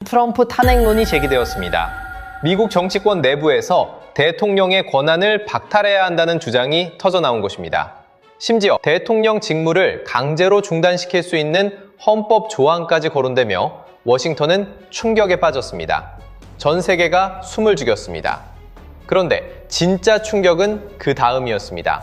트럼프 탄핵론이 제기되었습니다. 미국 정치권 내부에서 대통령의 권한을 박탈해야 한다는 주장이 터져나온 것입니다. 심지어 대통령 직무를 강제로 중단시킬 수 있는 헌법 조항까지 거론되며 워싱턴은 충격에 빠졌습니다. 전 세계가 숨을 죽였습니다. 그런데 진짜 충격은 그 다음이었습니다.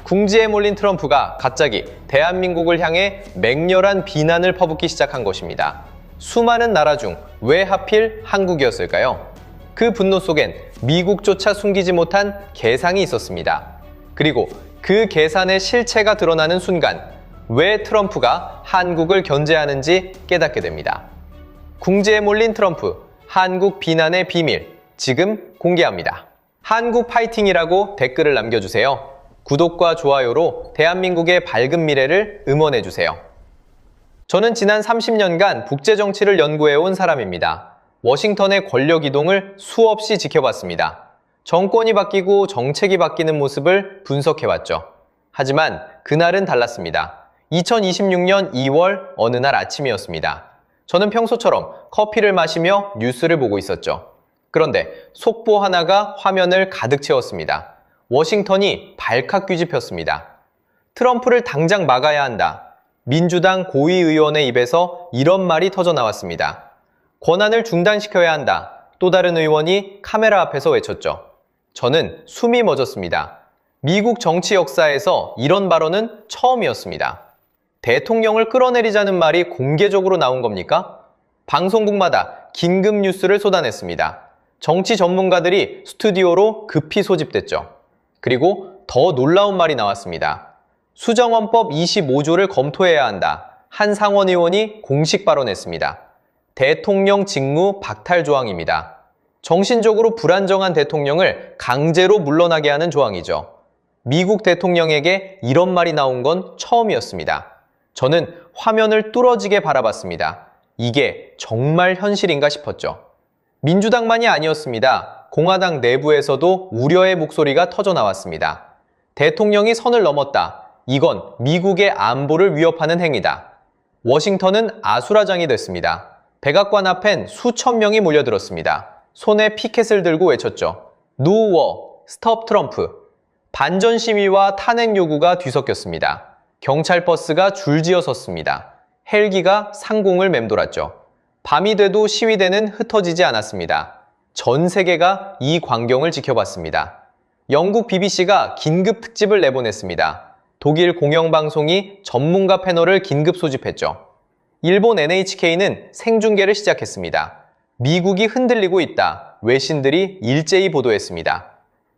궁지에 몰린 트럼프가 갑자기 대한민국을 향해 맹렬한 비난을 퍼붓기 시작한 것입니다. 수많은 나라 중 왜 하필 한국이었을까요? 그 분노 속엔 미국조차 숨기지 못한 계산이 있었습니다. 그리고 그 계산의 실체가 드러나는 순간 왜 트럼프가 한국을 견제하는지 깨닫게 됩니다. 궁지에 몰린 트럼프, 한국 비난의 비밀, 지금 공개합니다. 한국 파이팅이라고 댓글을 남겨주세요. 구독과 좋아요로 대한민국의 밝은 미래를 응원해주세요. 저는 지난 30년간 국제정치를 연구해온 사람입니다. 워싱턴의 권력 이동을 수없이 지켜봤습니다. 정권이 바뀌고 정책이 바뀌는 모습을 분석해왔죠. 하지만 그날은 달랐습니다. 2026년 2월 어느 날 아침이었습니다. 저는 평소처럼 커피를 마시며 뉴스를 보고 있었죠. 그런데 속보 하나가 화면을 가득 채웠습니다. 워싱턴이 발칵 뒤집혔습니다. 트럼프를 당장 막아야 한다. 민주당 고위의원의 입에서 이런 말이 터져나왔습니다. 권한을 중단시켜야 한다. 또 다른 의원이 카메라 앞에서 외쳤죠. 저는 숨이 멎었습니다. 미국 정치 역사에서 이런 발언은 처음이었습니다. 대통령을 끌어내리자는 말이 공개적으로 나온 겁니까? 방송국마다 긴급 뉴스를 쏟아냈습니다. 정치 전문가들이 스튜디오로 급히 소집됐죠. 그리고 더 놀라운 말이 나왔습니다. 수정헌법 25조를 검토해야 한다. 한 상원 의원이 공식 발언했습니다. 대통령 직무 박탈 조항입니다. 정신적으로 불안정한 대통령을 강제로 물러나게 하는 조항이죠. 미국 대통령에게 이런 말이 나온 건 처음이었습니다. 저는 화면을 뚫어지게 바라봤습니다. 이게 정말 현실인가 싶었죠. 민주당만이 아니었습니다. 공화당 내부에서도 우려의 목소리가 터져나왔습니다. 대통령이 선을 넘었다. 이건 미국의 안보를 위협하는 행위다. 워싱턴은 아수라장이 됐습니다. 백악관 앞엔 수천 명이 몰려들었습니다. 손에 피켓을 들고 외쳤죠. No war, stop 트럼프. 반전 시위와 탄핵 요구가 뒤섞였습니다. 경찰 버스가 줄지어 섰습니다. 헬기가 상공을 맴돌았죠. 밤이 돼도 시위대는 흩어지지 않았습니다. 전 세계가 이 광경을 지켜봤습니다. 영국 BBC가 긴급 특집을 내보냈습니다. 독일 공영방송이 전문가 패널을 긴급 소집했죠. 일본 NHK는 생중계를 시작했습니다. 미국이 흔들리고 있다. 외신들이 일제히 보도했습니다.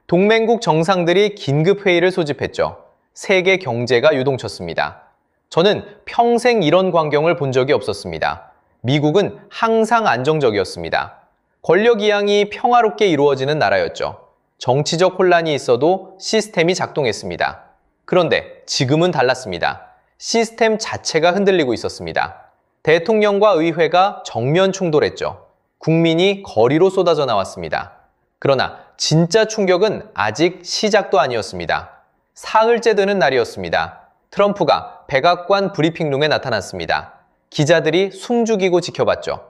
동맹국 정상들이 긴급 회의를 소집했죠. 세계 경제가 유동쳤습니다. 저는 평생 이런 광경을 본 적이 없었습니다. 미국은 항상 안정적이었습니다. 권력 이양이 평화롭게 이루어지는 나라였죠. 정치적 혼란이 있어도 시스템이 작동했습니다. 그런데 지금은 달랐습니다. 시스템 자체가 흔들리고 있었습니다. 대통령과 의회가 정면 충돌했죠. 국민이 거리로 쏟아져 나왔습니다. 그러나 진짜 충격은 아직 시작도 아니었습니다. 사흘째 되는 날이었습니다. 트럼프가 백악관 브리핑룸에 나타났습니다. 기자들이 숨죽이고 지켜봤죠.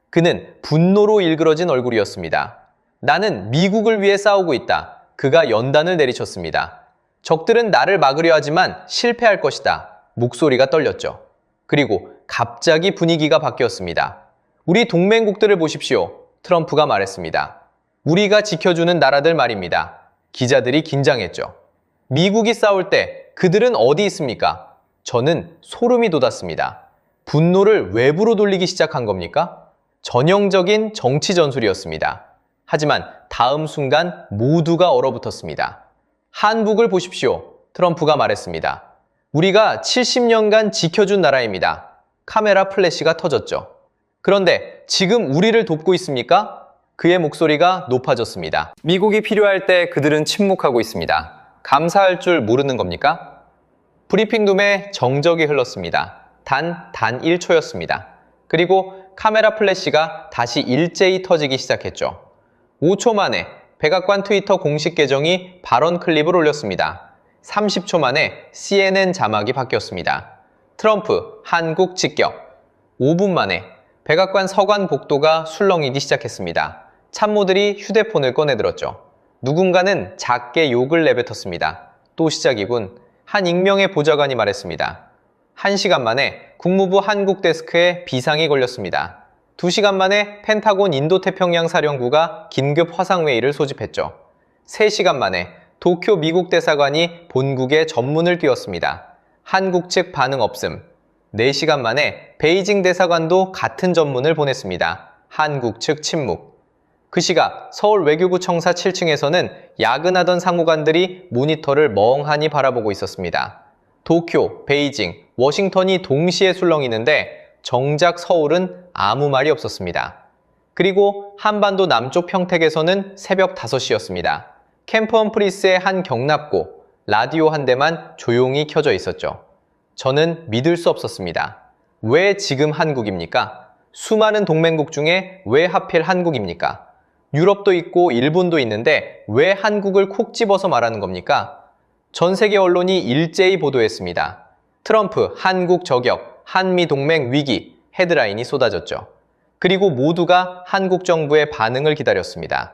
그는 분노로 일그러진 얼굴이었습니다. 나는 미국을 위해 싸우고 있다. 그가 연단을 내리쳤습니다. 적들은 나를 막으려 하지만 실패할 것이다. 목소리가 떨렸죠. 그리고 갑자기 분위기가 바뀌었습니다. 우리 동맹국들을 보십시오. 트럼프가 말했습니다. 우리가 지켜주는 나라들 말입니다. 기자들이 긴장했죠. 미국이 싸울 때 그들은 어디 있습니까? 저는 소름이 돋았습니다. 분노를 외부로 돌리기 시작한 겁니까? 전형적인 정치 전술이었습니다. 하지만 다음 순간 모두가 얼어붙었습니다. 한국을 보십시오. 트럼프가 말했습니다. 우리가 70년간 지켜준 나라입니다. 카메라 플래시가 터졌죠. 그런데 지금 우리를 돕고 있습니까? 그의 목소리가 높아졌습니다. 미국이 필요할 때 그들은 침묵하고 있습니다. 감사할 줄 모르는 겁니까? 브리핑룸에 정적이 흘렀습니다. 단 1초였습니다. 그리고 카메라 플래시가 다시 일제히 터지기 시작했죠. 5초 만에 백악관 트위터 공식 계정이 발언 클립을 올렸습니다. 30초 만에 CNN 자막이 바뀌었습니다. 트럼프, 한국 직격. 5분 만에 백악관 서관 복도가 술렁이기 시작했습니다. 참모들이 휴대폰을 꺼내들었죠. 누군가는 작게 욕을 내뱉었습니다. 또 시작이군. 한 익명의 보좌관이 말했습니다. 1시간 만에 국무부 한국 데스크에 비상이 걸렸습니다. 2시간 만에 펜타곤 인도태평양 사령부가 긴급 화상회의를 소집했죠. 3시간 만에 도쿄 미국 대사관이 본국에 전문을 띄웠습니다. 한국 측 반응 없음. 4시간 만에 베이징 대사관도 같은 전문을 보냈습니다. 한국 측 침묵. 그 시각 서울 외교부 청사 7층에서는 야근하던 상무관들이 모니터를 멍하니 바라보고 있었습니다. 도쿄, 베이징, 워싱턴이 동시에 술렁이는데 정작 서울은 아무 말이 없었습니다. 그리고 한반도 남쪽 평택에서는 새벽 5시였습니다. 캠프 험프리스의 한 경납고, 라디오 한 대만 조용히 켜져 있었죠. 저는 믿을 수 없었습니다. 왜 지금 한국입니까? 수많은 동맹국 중에 왜 하필 한국입니까? 유럽도 있고 일본도 있는데 왜 한국을 콕 집어서 말하는 겁니까? 전 세계 언론이 일제히 보도했습니다. 트럼프 한국 저격, 한미 동맹 위기 헤드라인이 쏟아졌죠. 그리고 모두가 한국 정부의 반응을 기다렸습니다.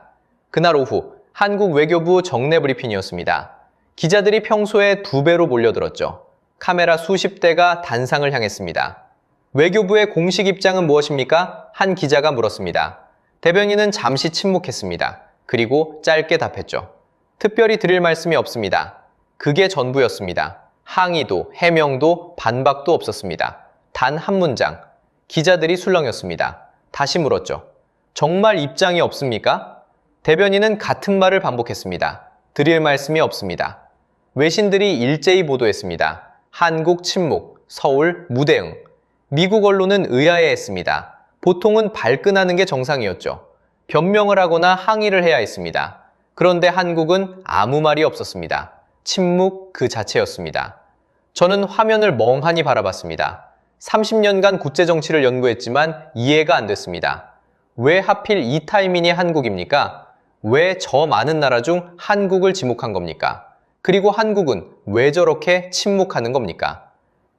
그날 오후 한국 외교부 정례 브리핑이었습니다. 기자들이 평소에 2배로 몰려들었죠. 카메라 수십 대가 단상을 향했습니다. 외교부의 공식 입장은 무엇입니까? 한 기자가 물었습니다. 대변인은 잠시 침묵했습니다. 그리고 짧게 답했죠. 특별히 드릴 말씀이 없습니다. 그게 전부였습니다. 항의도, 해명도, 반박도 없었습니다. 단 한 문장. 기자들이 술렁였습니다. 다시 물었죠. 정말 입장이 없습니까? 대변인은 같은 말을 반복했습니다. 드릴 말씀이 없습니다. 외신들이 일제히 보도했습니다. 한국 침묵, 서울 무대응. 미국 언론은 의아해했습니다. 보통은 발끈하는 게 정상이었죠. 변명을 하거나 항의를 해야 했습니다. 그런데 한국은 아무 말이 없었습니다. 침묵 그 자체였습니다. 저는 화면을 멍하니 바라봤습니다. 30년간 국제정치를 연구했지만 이해가 안 됐습니다. 왜 하필 이 타이밍이 한국입니까? 왜 저 많은 나라 중 한국을 지목한 겁니까? 그리고 한국은 왜 저렇게 침묵하는 겁니까?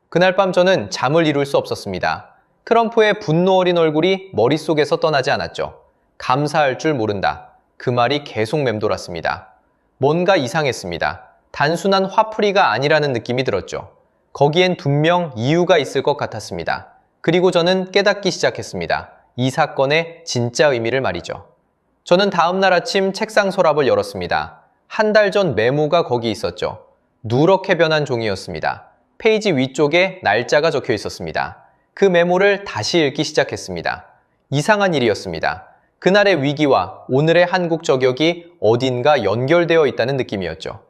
그날 밤 저는 잠을 이룰 수 없었습니다. 트럼프의 분노 어린 얼굴이 머릿속에서 떠나지 않았죠. 감사할 줄 모른다. 그 말이 계속 맴돌았습니다. 뭔가 이상했습니다. 단순한 화풀이가 아니라는 느낌이 들었죠. 거기엔 분명 이유가 있을 것 같았습니다. 그리고 저는 깨닫기 시작했습니다. 이 사건의 진짜 의미를 말이죠. 저는 다음날 아침 책상 서랍을 열었습니다. 한 달 전 메모가 거기 있었죠. 누렇게 변한 종이였습니다. 페이지 위쪽에 날짜가 적혀 있었습니다. 그 메모를 다시 읽기 시작했습니다. 이상한 일이었습니다. 그날의 위기와 오늘의 한국 저격이 어딘가 연결되어 있다는 느낌이었죠.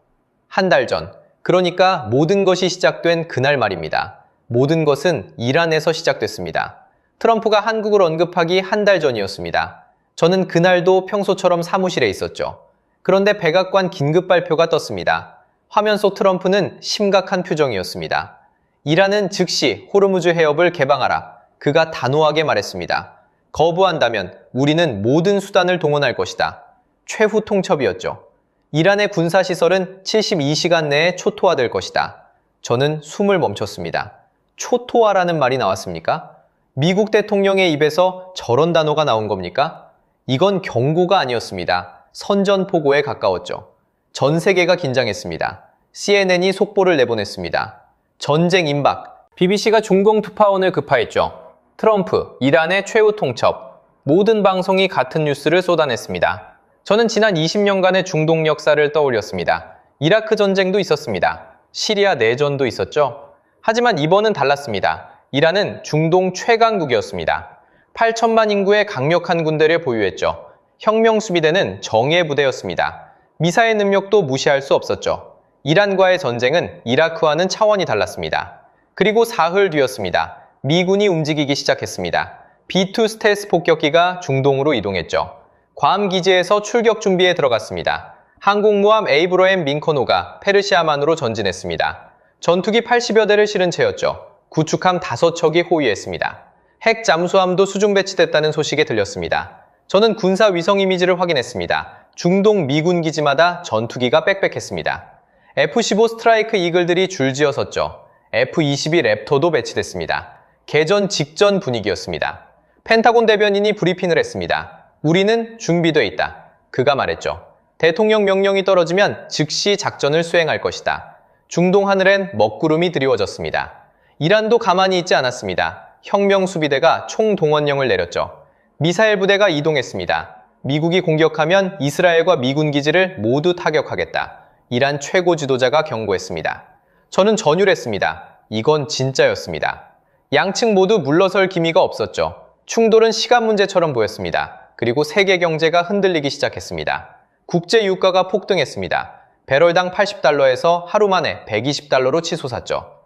한 달 전, 그러니까 모든 것이 시작된 그날 말입니다. 모든 것은 이란에서 시작됐습니다. 트럼프가 한국을 언급하기 한 달 전이었습니다. 저는 그날도 평소처럼 사무실에 있었죠. 그런데 백악관 긴급 발표가 떴습니다. 화면 속 트럼프는 심각한 표정이었습니다. 이란은 즉시 호르무즈 해협을 개방하라. 그가 단호하게 말했습니다. 거부한다면 우리는 모든 수단을 동원할 것이다. 최후 통첩이었죠. 이란의 군사시설은 72시간 내에 초토화될 것이다. 저는 숨을 멈췄습니다. 초토화라는 말이 나왔습니까? 미국 대통령의 입에서 저런 단어가 나온 겁니까? 이건 경고가 아니었습니다. 선전포고에 가까웠죠. 전 세계가 긴장했습니다. CNN이 속보를 내보냈습니다. 전쟁 임박. BBC가 중공 투파원을 급파했죠. 트럼프, 이란의 최후 통첩. 모든 방송이 같은 뉴스를 쏟아냈습니다. 저는 지난 20년간의 중동 역사를 떠올렸습니다. 이라크 전쟁도 있었습니다. 시리아 내전도 있었죠. 하지만 이번은 달랐습니다. 이란은 중동 최강국이었습니다. 8천만 인구의 강력한 군대를 보유했죠. 혁명수비대는 정예 부대였습니다. 미사일 능력도 무시할 수 없었죠. 이란과의 전쟁은 이라크와는 차원이 달랐습니다. 그리고 사흘 뒤였습니다. 미군이 움직이기 시작했습니다. B-2 스텔스 폭격기가 중동으로 이동했죠. 괌 기지에서 출격 준비에 들어갔습니다. 항공모함 에이브러햄 링컨호가 페르시아만으로 전진했습니다. 전투기 80여 대를 실은 채였죠. 구축함 5척이 호위했습니다. 핵 잠수함도 수중 배치됐다는 소식이 들렸습니다. 저는 군사 위성 이미지를 확인했습니다. 중동 미군 기지마다 전투기가 빽빽했습니다. F-15 스트라이크 이글들이 줄지어 섰죠. F-22 랩터도 배치됐습니다. 개전 직전 분위기였습니다. 펜타곤 대변인이 브리핑을 했습니다. 우리는 준비돼 있다. 그가 말했죠. 대통령 명령이 떨어지면 즉시 작전을 수행할 것이다. 중동 하늘엔 먹구름이 드리워졌습니다. 이란도 가만히 있지 않았습니다. 혁명수비대가 총동원령을 내렸죠. 미사일 부대가 이동했습니다. 미국이 공격하면 이스라엘과 미군 기지를 모두 타격하겠다. 이란 최고 지도자가 경고했습니다. 저는 전율했습니다. 이건 진짜였습니다. 양측 모두 물러설 기미가 없었죠. 충돌은 시간 문제처럼 보였습니다. 그리고 세계 경제가 흔들리기 시작했습니다. 국제 유가가 폭등했습니다. 배럴당 80달러에서 하루 만에 120달러로 치솟았죠.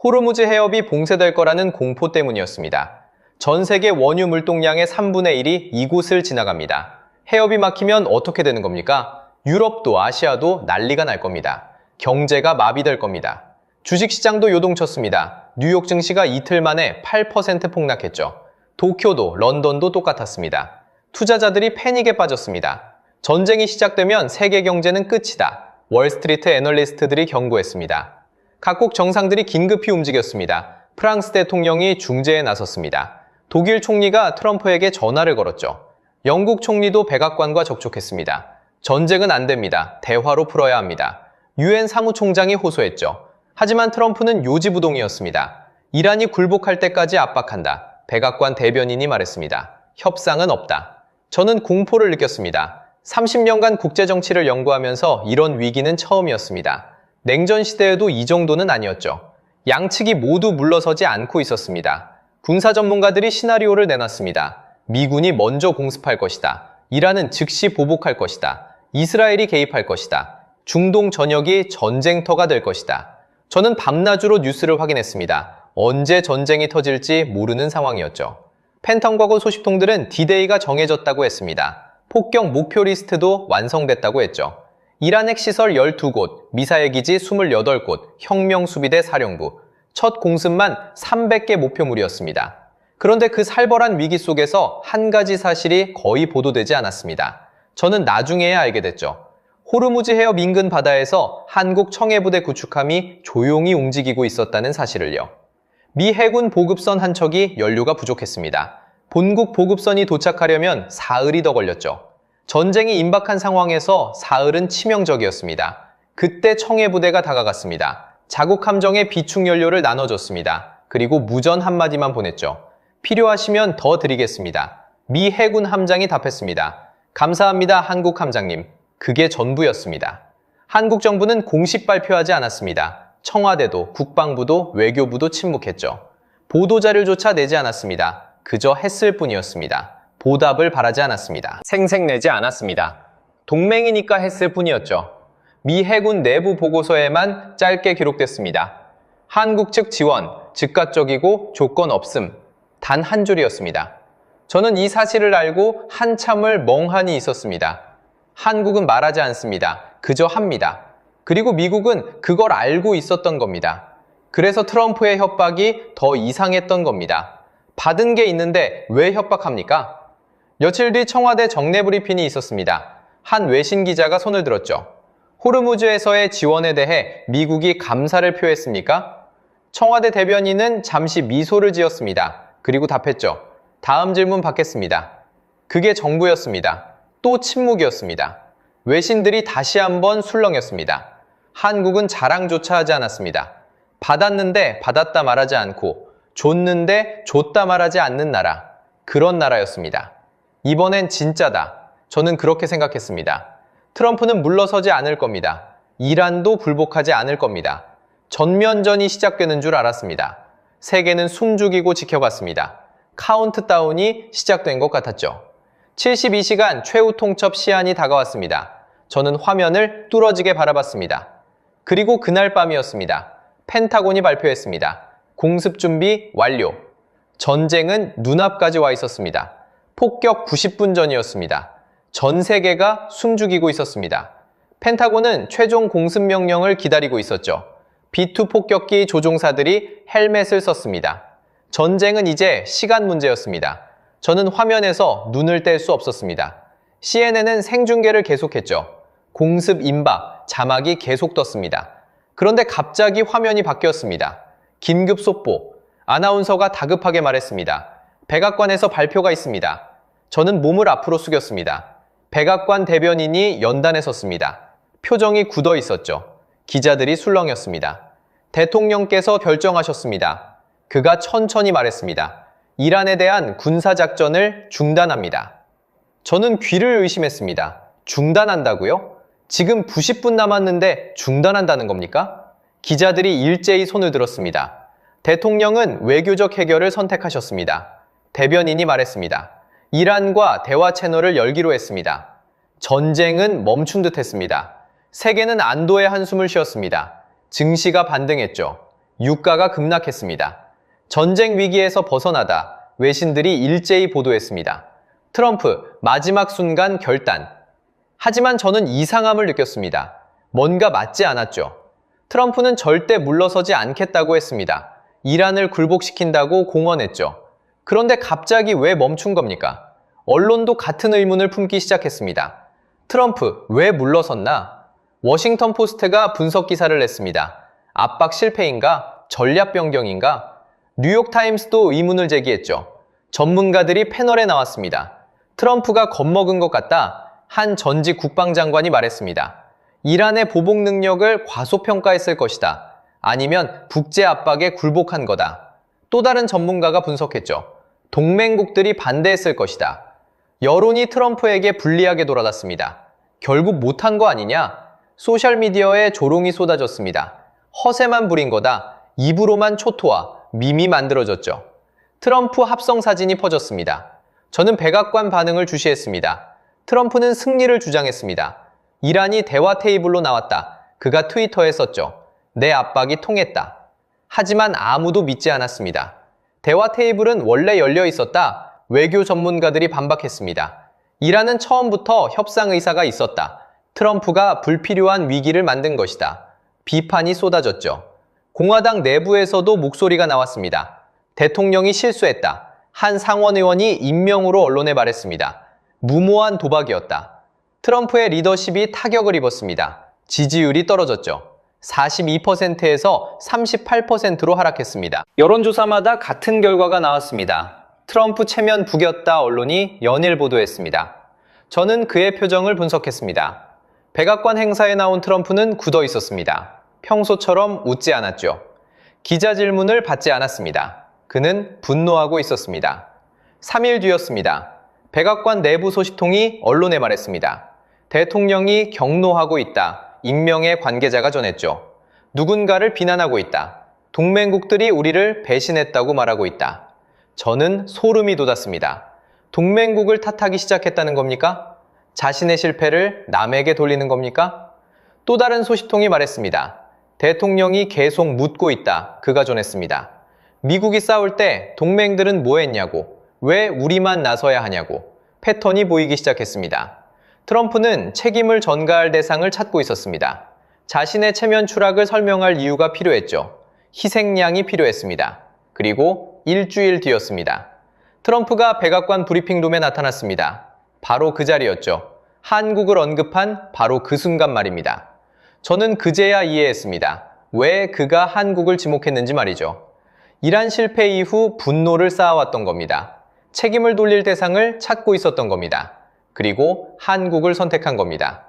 호르무즈 해협이 봉쇄될 거라는 공포 때문이었습니다. 전 세계 원유 물동량의 3분의 1이 이곳을 지나갑니다. 해협이 막히면 어떻게 되는 겁니까? 유럽도 아시아도 난리가 날 겁니다. 경제가 마비될 겁니다. 주식시장도 요동쳤습니다. 뉴욕 증시가 이틀 만에 8% 폭락했죠. 도쿄도 런던도 똑같았습니다. 투자자들이 패닉에 빠졌습니다. 전쟁이 시작되면 세계 경제는 끝이다. 월스트리트 애널리스트들이 경고했습니다. 각국 정상들이 긴급히 움직였습니다. 프랑스 대통령이 중재에 나섰습니다. 독일 총리가 트럼프에게 전화를 걸었죠. 영국 총리도 백악관과 접촉했습니다. 전쟁은 안 됩니다. 대화로 풀어야 합니다. 유엔 사무총장이 호소했죠. 하지만 트럼프는 요지부동이었습니다. 이란이 굴복할 때까지 압박한다. 백악관 대변인이 말했습니다. 협상은 없다. 저는 공포를 느꼈습니다. 30년간 국제정치를 연구하면서 이런 위기는 처음이었습니다. 냉전 시대에도 이 정도는 아니었죠. 양측이 모두 물러서지 않고 있었습니다. 군사 전문가들이 시나리오를 내놨습니다. 미군이 먼저 공습할 것이다. 이란은 즉시 보복할 것이다. 이스라엘이 개입할 것이다. 중동 전역이 전쟁터가 될 것이다. 저는 밤낮으로 뉴스를 확인했습니다. 언제 전쟁이 터질지 모르는 상황이었죠. 펜타곤 소식통들은 디데이가 정해졌다고 했습니다. 폭격 목표 리스트도 완성됐다고 했죠. 이란 핵시설 12곳, 미사일 기지 28곳, 혁명수비대 사령부, 첫 공습만 300개 목표물이었습니다. 그런데 그 살벌한 위기 속에서 한 가지 사실이 거의 보도되지 않았습니다. 저는 나중에야 알게 됐죠. 호르무즈 해협 인근 바다에서 한국 청해부대 구축함이 조용히 움직이고 있었다는 사실을요. 미 해군 보급선 한 척이 연료가 부족했습니다. 본국 보급선이 도착하려면 사흘이 더 걸렸죠. 전쟁이 임박한 상황에서 사흘은 치명적이었습니다. 그때 청해부대가 다가갔습니다. 자국 함정에 비축 연료를 나눠줬습니다. 그리고 무전 한마디만 보냈죠. 필요하시면 더 드리겠습니다. 미 해군 함장이 답했습니다. 감사합니다, 한국 함장님. 그게 전부였습니다. 한국 정부는 공식 발표하지 않았습니다. 청와대도, 국방부도, 외교부도 침묵했죠. 보도자료조차 내지 않았습니다. 그저 했을 뿐이었습니다. 보답을 바라지 않았습니다. 생색내지 않았습니다. 동맹이니까 했을 뿐이었죠. 미 해군 내부 보고서에만 짧게 기록됐습니다. 한국 측 지원, 즉각적이고 조건 없음. 단 한 줄이었습니다. 저는 이 사실을 알고 한참을 멍하니 있었습니다. 한국은 말하지 않습니다. 그저 합니다. 그리고 미국은 그걸 알고 있었던 겁니다. 그래서 트럼프의 협박이 더 이상했던 겁니다. 받은 게 있는데 왜 협박합니까? 며칠 뒤 청와대 정례 브리핑이 있었습니다. 한 외신 기자가 손을 들었죠. 호르무즈에서의 지원에 대해 미국이 감사를 표했습니까? 청와대 대변인은 잠시 미소를 지었습니다. 그리고 답했죠. 다음 질문 받겠습니다. 그게 정부였습니다. 또 침묵이었습니다. 외신들이 다시 한번 술렁였습니다. 한국은 자랑조차 하지 않았습니다. 받았는데 받았다 말하지 않고 줬는데 줬다 말하지 않는 나라. 그런 나라였습니다. 이번엔 진짜다. 저는 그렇게 생각했습니다. 트럼프는 물러서지 않을 겁니다. 이란도 굴복하지 않을 겁니다. 전면전이 시작되는 줄 알았습니다. 세계는 숨죽이고 지켜봤습니다. 카운트다운이 시작된 것 같았죠. 72시간 최후 통첩 시한이 다가왔습니다. 저는 화면을 뚫어지게 바라봤습니다. 그리고 그날 밤이었습니다. 펜타곤이 발표했습니다. 공습 준비 완료. 전쟁은 눈앞까지 와 있었습니다. 폭격 90분 전이었습니다. 전 세계가 숨죽이고 있었습니다. 펜타곤은 최종 공습 명령을 기다리고 있었죠. B-2 폭격기 조종사들이 헬멧을 썼습니다. 전쟁은 이제 시간 문제였습니다. 저는 화면에서 눈을 뗄 수 없었습니다. CNN은 생중계를 계속했죠. 공습 임박, 자막이 계속 떴습니다. 그런데 갑자기 화면이 바뀌었습니다. 긴급 속보, 아나운서가 다급하게 말했습니다. 백악관에서 발표가 있습니다. 저는 몸을 앞으로 숙였습니다. 백악관 대변인이 연단에 섰습니다. 표정이 굳어 있었죠. 기자들이 술렁였습니다. 대통령께서 결정하셨습니다. 그가 천천히 말했습니다. 이란에 대한 군사작전을 중단합니다. 저는 귀를 의심했습니다. 중단한다고요? 지금 90분 남았는데 중단한다는 겁니까? 기자들이 일제히 손을 들었습니다. 대통령은 외교적 해결을 선택하셨습니다. 대변인이 말했습니다. 이란과 대화 채널을 열기로 했습니다. 전쟁은 멈춘 듯 했습니다. 세계는 안도의 한숨을 쉬었습니다. 증시가 반등했죠. 유가가 급락했습니다. 전쟁 위기에서 벗어나다 외신들이 일제히 보도했습니다. 트럼프 마지막 순간 결단. 하지만 저는 이상함을 느꼈습니다. 뭔가 맞지 않았죠. 트럼프는 절대 물러서지 않겠다고 했습니다. 이란을 굴복시킨다고 공언했죠. 그런데 갑자기 왜 멈춘 겁니까? 언론도 같은 의문을 품기 시작했습니다. 트럼프 왜 물러섰나? 워싱턴 포스트가 분석 기사를 냈습니다. 압박 실패인가? 전략 변경인가? 뉴욕타임스도 의문을 제기했죠. 전문가들이 패널에 나왔습니다. 트럼프가 겁먹은 것 같다. 한 전직 국방장관이 말했습니다. 이란의 보복 능력을 과소평가했을 것이다. 아니면 북제 압박에 굴복한 거다. 또 다른 전문가가 분석했죠. 동맹국들이 반대했을 것이다. 여론이 트럼프에게 불리하게 돌아갔습니다. 결국 못한 거 아니냐? 소셜미디어에 조롱이 쏟아졌습니다. 허세만 부린 거다. 입으로만 초토화, 밈이 만들어졌죠. 트럼프 합성 사진이 퍼졌습니다. 저는 백악관 반응을 주시했습니다. 트럼프는 승리를 주장했습니다. 이란이 대화 테이블로 나왔다. 그가 트위터에 썼죠. 내 압박이 통했다. 하지만 아무도 믿지 않았습니다. 대화 테이블은 원래 열려 있었다. 외교 전문가들이 반박했습니다. 이란은 처음부터 협상 의사가 있었다. 트럼프가 불필요한 위기를 만든 것이다. 비판이 쏟아졌죠. 공화당 내부에서도 목소리가 나왔습니다. 대통령이 실수했다. 한 상원 의원이 익명으로 언론에 말했습니다. 무모한 도박이었다. 트럼프의 리더십이 타격을 입었습니다. 지지율이 떨어졌죠. 42%에서 38%로 하락했습니다. 여론조사마다 같은 결과가 나왔습니다. 트럼프 체면 부겼다 언론이 연일 보도했습니다. 저는 그의 표정을 분석했습니다. 백악관 행사에 나온 트럼프는 굳어 있었습니다. 평소처럼 웃지 않았죠. 기자 질문을 받지 않았습니다. 그는 분노하고 있었습니다. 3일 뒤였습니다. 백악관 내부 소식통이 언론에 말했습니다. 대통령이 경로하고 있다. 익명의 관계자가 전했죠. 누군가를 비난하고 있다. 동맹국들이 우리를 배신했다고 말하고 있다. 저는 소름이 돋았습니다. 동맹국을 탓하기 시작했다는 겁니까? 자신의 실패를 남에게 돌리는 겁니까? 또 다른 소식통이 말했습니다. 대통령이 계속 묻고 있다. 그가 전했습니다. 미국이 싸울 때 동맹들은 뭐 했냐고, 왜 우리만 나서야 하냐고 패턴이 보이기 시작했습니다. 트럼프는 책임을 전가할 대상을 찾고 있었습니다. 자신의 체면 추락을 설명할 이유가 필요했죠. 희생양이 필요했습니다. 그리고 일주일 뒤였습니다. 트럼프가 백악관 브리핑룸에 나타났습니다. 바로 그 자리였죠. 한국을 언급한 바로 그 순간 말입니다. 저는 그제야 이해했습니다. 왜 그가 한국을 지목했는지 말이죠. 이란 실패 이후 분노를 쌓아왔던 겁니다. 책임을 돌릴 대상을 찾고 있었던 겁니다. 그리고 한국을 선택한 겁니다.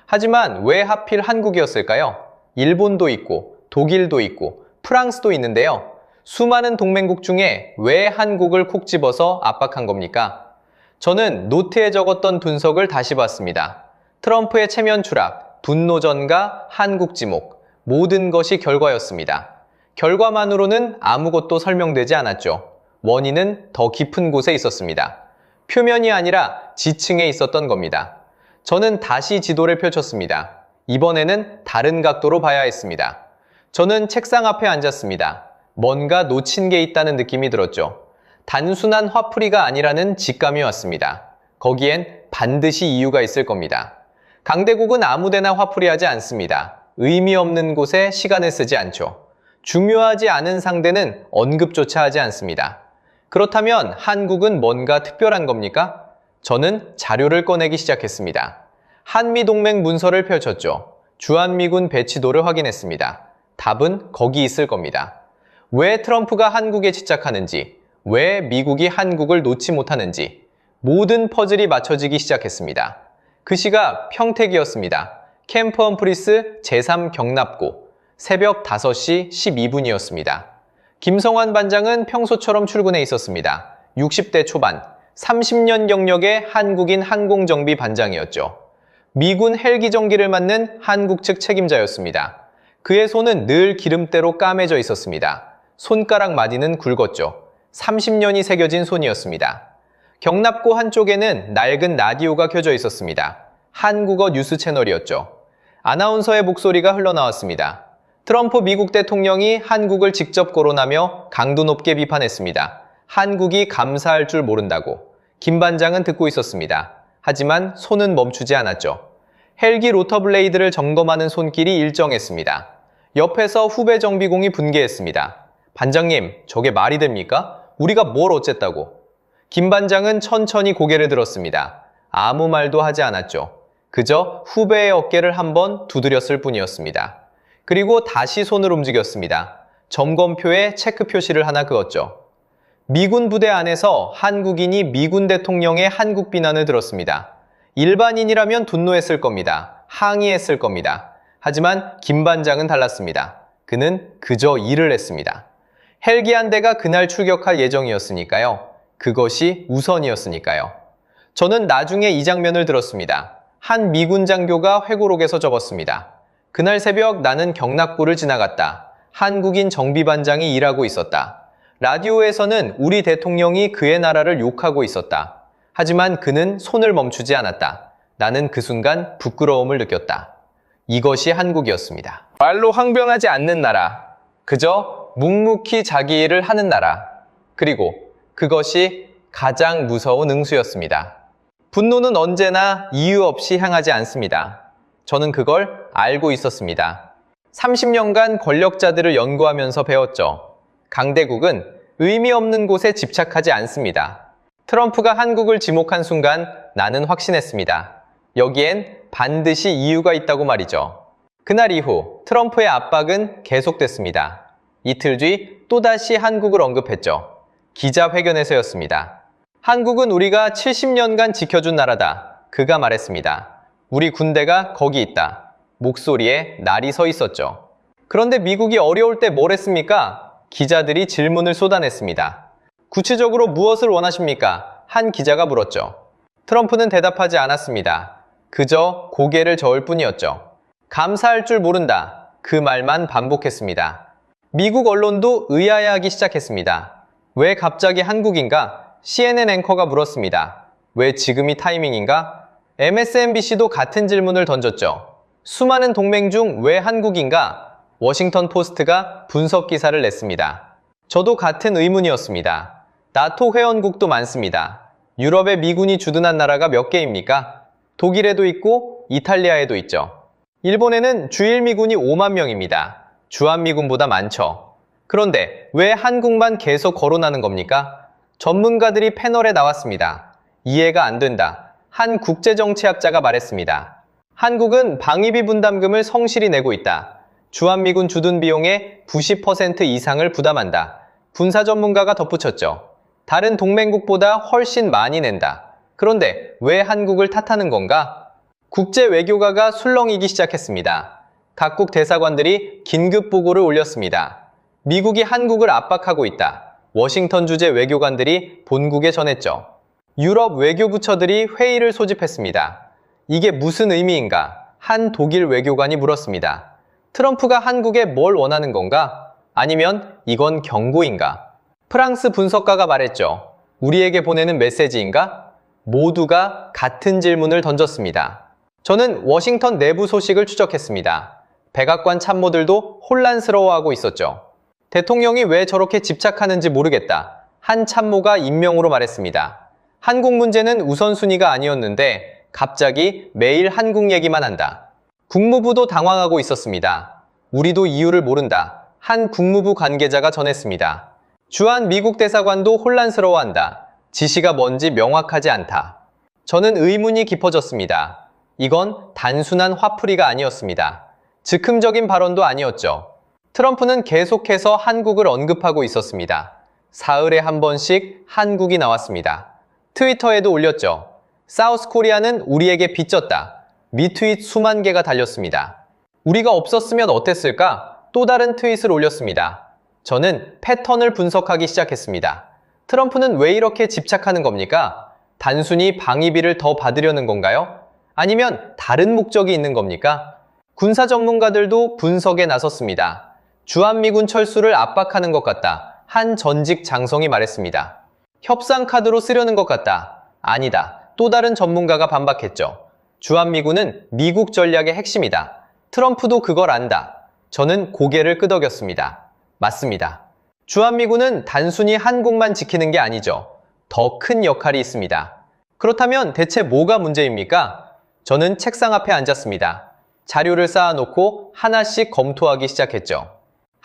하지만 왜 하필 한국이었을까요? 일본도 있고 독일도 있고 프랑스도 있는데요. 수많은 동맹국 중에 왜 한국을 콕 집어서 압박한 겁니까? 저는 노트에 적었던 분석을 다시 봤습니다. 트럼프의 체면 추락, 분노 전가, 한국 지목, 모든 것이 결과였습니다. 결과만으로는 아무것도 설명되지 않았죠. 원인은 더 깊은 곳에 있었습니다. 표면이 아니라 지층에 있었던 겁니다. 저는 다시 지도를 펼쳤습니다. 이번에는 다른 각도로 봐야 했습니다. 저는 책상 앞에 앉았습니다. 뭔가 놓친 게 있다는 느낌이 들었죠. 단순한 화풀이가 아니라는 직감이 왔습니다. 거기엔 반드시 이유가 있을 겁니다. 강대국은 아무데나 화풀이하지 않습니다. 의미 없는 곳에 시간을 쓰지 않죠. 중요하지 않은 상대는 언급조차 하지 않습니다. 그렇다면 한국은 뭔가 특별한 겁니까? 저는 자료를 꺼내기 시작했습니다. 한미동맹 문서를 펼쳤죠. 주한미군 배치도를 확인했습니다. 답은 거기 있을 겁니다. 왜 트럼프가 한국에 집착하는지, 왜 미국이 한국을 놓지 못하는지 모든 퍼즐이 맞춰지기 시작했습니다. 그 시각 평택이었습니다. 캠프 험프리스 제3 경납고 새벽 5시 12분이었습니다. 김성환 반장은 평소처럼 출근해 있었습니다. 60대 초반, 30년 경력의 한국인 항공정비 반장이었죠. 미군 헬기 정기를 맡는 한국 측 책임자였습니다. 그의 손은 늘 기름때로 까매져 있었습니다. 손가락 마디는 굵었죠. 30년이 새겨진 손이었습니다. 경납고 한쪽에는 낡은 라디오가 켜져 있었습니다. 한국어 뉴스 채널이었죠. 아나운서의 목소리가 흘러나왔습니다. 트럼프 미국 대통령이 한국을 직접 거론하며 강도 높게 비판했습니다. 한국이 감사할 줄 모른다고. 김 반장은 듣고 있었습니다. 하지만 손은 멈추지 않았죠. 헬기 로터블레이드를 점검하는 손길이 일정했습니다. 옆에서 후배 정비공이 분개했습니다. 반장님, 저게 말이 됩니까? 우리가 뭘 어쨌다고? 김 반장은 천천히 고개를 들었습니다. 아무 말도 하지 않았죠. 그저 후배의 어깨를 한번 두드렸을 뿐이었습니다. 그리고 다시 손을 움직였습니다. 점검표에 체크 표시를 하나 그었죠. 미군 부대 안에서 한국인이 미군 대통령의 한국 비난을 들었습니다. 일반인이라면 분노했을 겁니다. 항의했을 겁니다. 하지만 김 반장은 달랐습니다. 그는 그저 일을 했습니다. 헬기 한 대가 그날 출격할 예정이었으니까요. 그것이 우선이었으니까요. 저는 나중에 이 장면을 들었습니다. 한 미군 장교가 회고록에서 적었습니다. 그날 새벽 나는 경납고를 지나갔다. 한국인 정비반장이 일하고 있었다. 라디오에서는 우리 대통령이 그의 나라를 욕하고 있었다. 하지만 그는 손을 멈추지 않았다. 나는 그 순간 부끄러움을 느꼈다. 이것이 한국이었습니다. 말로 항변하지 않는 나라. 그저 묵묵히 자기 일을 하는 나라. 그리고 그것이 가장 무서운 응수였습니다. 분노는 언제나 이유 없이 향하지 않습니다. 저는 그걸 알고 있었습니다. 30년간 권력자들을 연구하면서 배웠죠. 강대국은 의미 없는 곳에 집착하지 않습니다. 트럼프가 한국을 지목한 순간 나는 확신했습니다. 여기엔 반드시 이유가 있다고 말이죠. 그날 이후 트럼프의 압박은 계속됐습니다. 이틀 뒤 또다시 한국을 언급했죠. 기자회견에서였습니다. 한국은 우리가 70년간 지켜준 나라다. 그가 말했습니다. 우리 군대가 거기 있다. 목소리에 날이 서 있었죠. 그런데 미국이 어려울 때 뭘 했습니까? 기자들이 질문을 쏟아냈습니다. 구체적으로 무엇을 원하십니까? 한 기자가 물었죠. 트럼프는 대답하지 않았습니다. 그저 고개를 저을 뿐이었죠. 감사할 줄 모른다. 그 말만 반복했습니다. 미국 언론도 의아해하기 시작했습니다. 왜 갑자기 한국인가? CNN 앵커가 물었습니다. 왜 지금이 타이밍인가? MSNBC도 같은 질문을 던졌죠. 수많은 동맹 중 왜 한국인가? 워싱턴 포스트가 분석 기사를 냈습니다. 저도 같은 의문이었습니다. 나토 회원국도 많습니다. 유럽에 미군이 주둔한 나라가 몇 개입니까? 독일에도 있고 이탈리아에도 있죠. 일본에는 주일미군이 5만 명입니다. 주한미군보다 많죠. 그런데 왜 한국만 계속 거론하는 겁니까? 전문가들이 패널에 나왔습니다. 이해가 안 된다. 한 국제정치학자가 말했습니다. 한국은 방위비 분담금을 성실히 내고 있다. 주한미군 주둔 비용의 90% 이상을 부담한다. 군사 전문가가 덧붙였죠. 다른 동맹국보다 훨씬 많이 낸다. 그런데 왜 한국을 탓하는 건가? 국제 외교가가 술렁이기 시작했습니다. 각국 대사관들이 긴급 보고를 올렸습니다. 미국이 한국을 압박하고 있다. 워싱턴 주재 외교관들이 본국에 전했죠. 유럽 외교부처들이 회의를 소집했습니다. 이게 무슨 의미인가? 한 독일 외교관이 물었습니다. 트럼프가 한국에 뭘 원하는 건가? 아니면 이건 경고인가? 프랑스 분석가가 말했죠. 우리에게 보내는 메시지인가? 모두가 같은 질문을 던졌습니다. 저는 워싱턴 내부 소식을 추적했습니다. 백악관 참모들도 혼란스러워하고 있었죠. 대통령이 왜 저렇게 집착하는지 모르겠다. 한 참모가 익명으로 말했습니다. 한국 문제는 우선순위가 아니었는데 갑자기 매일 한국 얘기만 한다. 국무부도 당황하고 있었습니다. 우리도 이유를 모른다. 한 국무부 관계자가 전했습니다. 주한 미국 대사관도 혼란스러워한다. 지시가 뭔지 명확하지 않다. 저는 의문이 깊어졌습니다. 이건 단순한 화풀이가 아니었습니다. 즉흥적인 발언도 아니었죠. 트럼프는 계속해서 한국을 언급하고 있었습니다. 사흘에 한 번씩 한국이 나왔습니다. 트위터에도 올렸죠. 사우스 코리아는 우리에게 빚졌다. 미트윗 수만 개가 달렸습니다. 우리가 없었으면 어땠을까? 또 다른 트윗을 올렸습니다. 저는 패턴을 분석하기 시작했습니다. 트럼프는 왜 이렇게 집착하는 겁니까? 단순히 방위비를 더 받으려는 건가요? 아니면 다른 목적이 있는 겁니까? 군사 전문가들도 분석에 나섰습니다. 주한미군 철수를 압박하는 것 같다. 한 전직 장성이 말했습니다. 협상 카드로 쓰려는 것 같다. 아니다. 또 다른 전문가가 반박했죠. 주한미군은 미국 전략의 핵심이다. 트럼프도 그걸 안다. 저는 고개를 끄덕였습니다. 맞습니다. 주한미군은 단순히 한국만 지키는 게 아니죠. 더 큰 역할이 있습니다. 그렇다면 대체 뭐가 문제입니까? 저는 책상 앞에 앉았습니다. 자료를 쌓아놓고 하나씩 검토하기 시작했죠.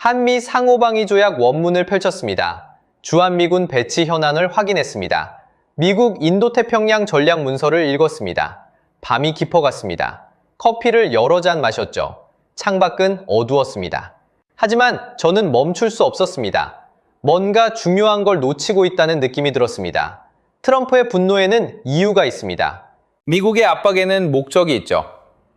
한미 상호방위 조약 원문을 펼쳤습니다. 주한미군 배치 현안을 확인했습니다. 미국 인도태평양 전략 문서를 읽었습니다. 밤이 깊어갔습니다. 커피를 여러 잔 마셨죠. 창밖은 어두웠습니다. 하지만 저는 멈출 수 없었습니다. 뭔가 중요한 걸 놓치고 있다는 느낌이 들었습니다. 트럼프의 분노에는 이유가 있습니다. 미국의 압박에는 목적이 있죠.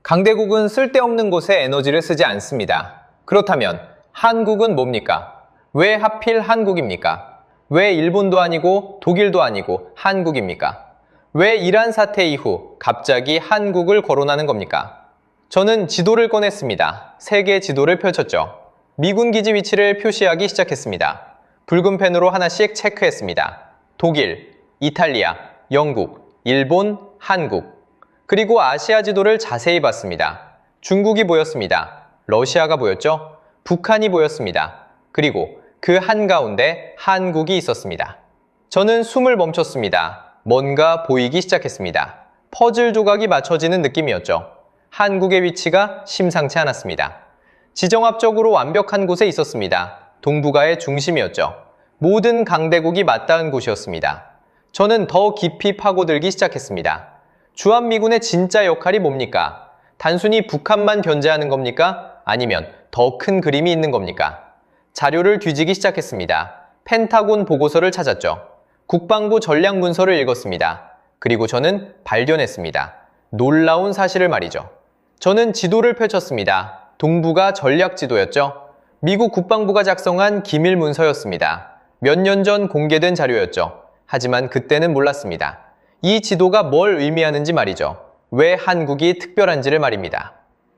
강대국은 쓸데없는 곳에 에너지를 쓰지 않습니다. 그렇다면 한국은 뭡니까? 왜 하필 한국입니까? 왜 일본도 아니고 독일도 아니고 한국입니까? 왜 이란 사태 이후 갑자기 한국을 거론하는 겁니까? 저는 지도를 꺼냈습니다. 세계 지도를 펼쳤죠. 미군 기지 위치를 표시하기 시작했습니다. 붉은 펜으로 하나씩 체크했습니다. 독일, 이탈리아, 영국, 일본, 한국. 그리고 아시아 지도를 자세히 봤습니다. 중국이 보였습니다. 러시아가 보였죠? 북한이 보였습니다. 그리고 그 한가운데 한국이 있었습니다. 저는 숨을 멈췄습니다. 뭔가 보이기 시작했습니다. 퍼즐 조각이 맞춰지는 느낌이었죠. 한국의 위치가 심상치 않았습니다. 지정학적으로 완벽한 곳에 있었습니다. 동북아의 중심이었죠. 모든 강대국이 맞닿은 곳이었습니다. 저는 더 깊이 파고들기 시작했습니다. 주한미군의 진짜 역할이 뭡니까? 단순히 북한만 견제하는 겁니까? 아니면 더 큰 그림이 있는 겁니까? 자료를 뒤지기 시작했습니다. 펜타곤 보고서를 찾았죠. 국방부 전략 문서를 읽었습니다. 그리고 저는 발견했습니다. 놀라운 사실을 말이죠. 저는 지도를 펼쳤습니다. 동북아 전략 지도였죠. 미국 국방부가 작성한 기밀 문서였습니다. 몇 년 전 공개된 자료였죠. 하지만 그때는 몰랐습니다. 이 지도가 뭘 의미하는지 말이죠. 왜 한국이 특별한지를 말입니다.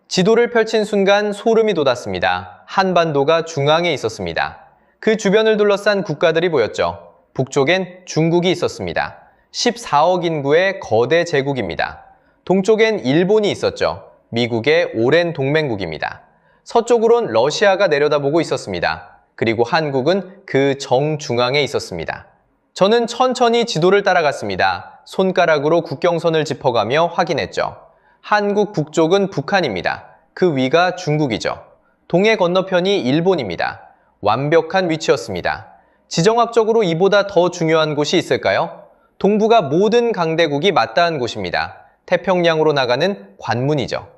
지도를 펼친 순간 소름이 돋았습니다. 한반도가 중앙에 있었습니다. 그 주변을 둘러싼 국가들이 보였죠. 북쪽엔 중국이 있었습니다. 14억 인구의 거대 제국입니다. 동쪽엔 일본이 있었죠. 미국의 오랜 동맹국입니다. 서쪽으론 러시아가 내려다보고 있었습니다. 그리고 한국은 그 정중앙에 있었습니다. 저는 천천히 지도를 따라갔습니다. 손가락으로 국경선을 짚어가며 확인했죠. 한국 북쪽은 북한입니다. 그 위가 중국이죠. 동해 건너편이 일본입니다. 완벽한 위치였습니다. 지정학적으로 이보다 더 중요한 곳이 있을까요? 동북아 모든 강대국이 맞닿은 곳입니다. 태평양으로 나가는 관문이죠.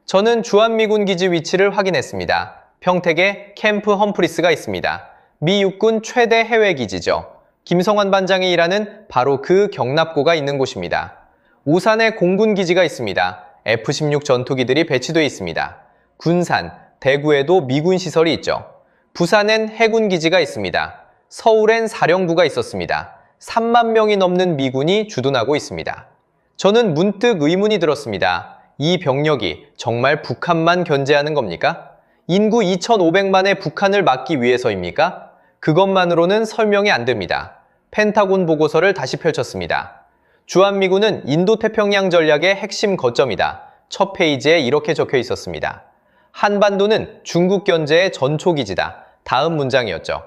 저는 주한미군 기지 위치를 확인했습니다. 평택에 캠프 험프리스가 있습니다. 미 육군 최대 해외 기지죠. 김성환 반장이 일하는 바로 그 경납고가 있는 곳입니다. 우산에 공군 기지가 있습니다. F-16 전투기들이 배치되어 있습니다. 군산, 대구에도 미군 시설이 있죠. 부산엔 해군 기지가 있습니다. 서울엔 사령부가 있었습니다. 3만 명이 넘는 미군이 주둔하고 있습니다. 저는 문득 의문이 들었습니다. 이 병력이 정말 북한만 견제하는 겁니까? 인구 2,500만의 북한을 막기 위해서입니까? 그것만으로는 설명이 안 됩니다. 펜타곤 보고서를 다시 펼쳤습니다. 주한미군은 인도태평양 전략의 핵심 거점이다. 첫 페이지에 이렇게 적혀 있었습니다. 한반도는 중국 견제의 전초기지다. 다음 문장이었죠.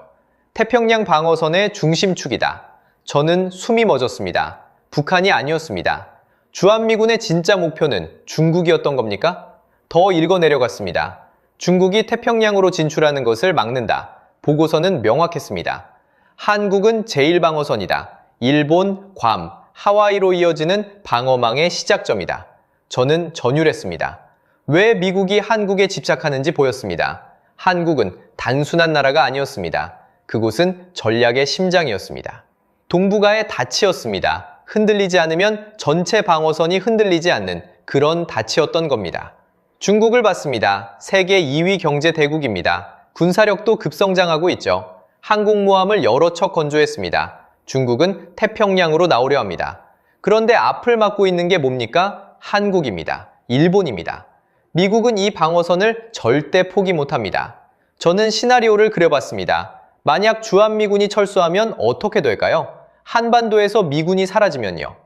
태평양 방어선의 중심축이다. 저는 숨이 멎었습니다. 북한이 아니었습니다. 주한미군의 진짜 목표는 중국이었던 겁니까? 더 읽어내려갔습니다. 중국이 태평양으로 진출하는 것을 막는다. 보고서는 명확했습니다. 한국은 제1방어선이다. 일본, 괌, 하와이로 이어지는 방어망의 시작점이다. 저는 전율했습니다. 왜 미국이 한국에 집착하는지 보였습니다. 한국은 단순한 나라가 아니었습니다. 그곳은 전략의 심장이었습니다. 동북아의 닻이었습니다. 흔들리지 않으면 전체 방어선이 흔들리지 않는 그런 닻이었던 겁니다. 중국을 봤습니다. 세계 2위 경제 대국입니다. 군사력도 급성장하고 있죠. 항공모함을 여러 척 건조했습니다. 중국은 태평양으로 나오려 합니다. 그런데 앞을 막고 있는 게 뭡니까? 한국입니다. 일본입니다. 미국은 이 방어선을 절대 포기 못합니다. 저는 시나리오를 그려봤습니다. 만약 주한미군이 철수하면 어떻게 될까요? 한반도에서 미군이 사라지면요.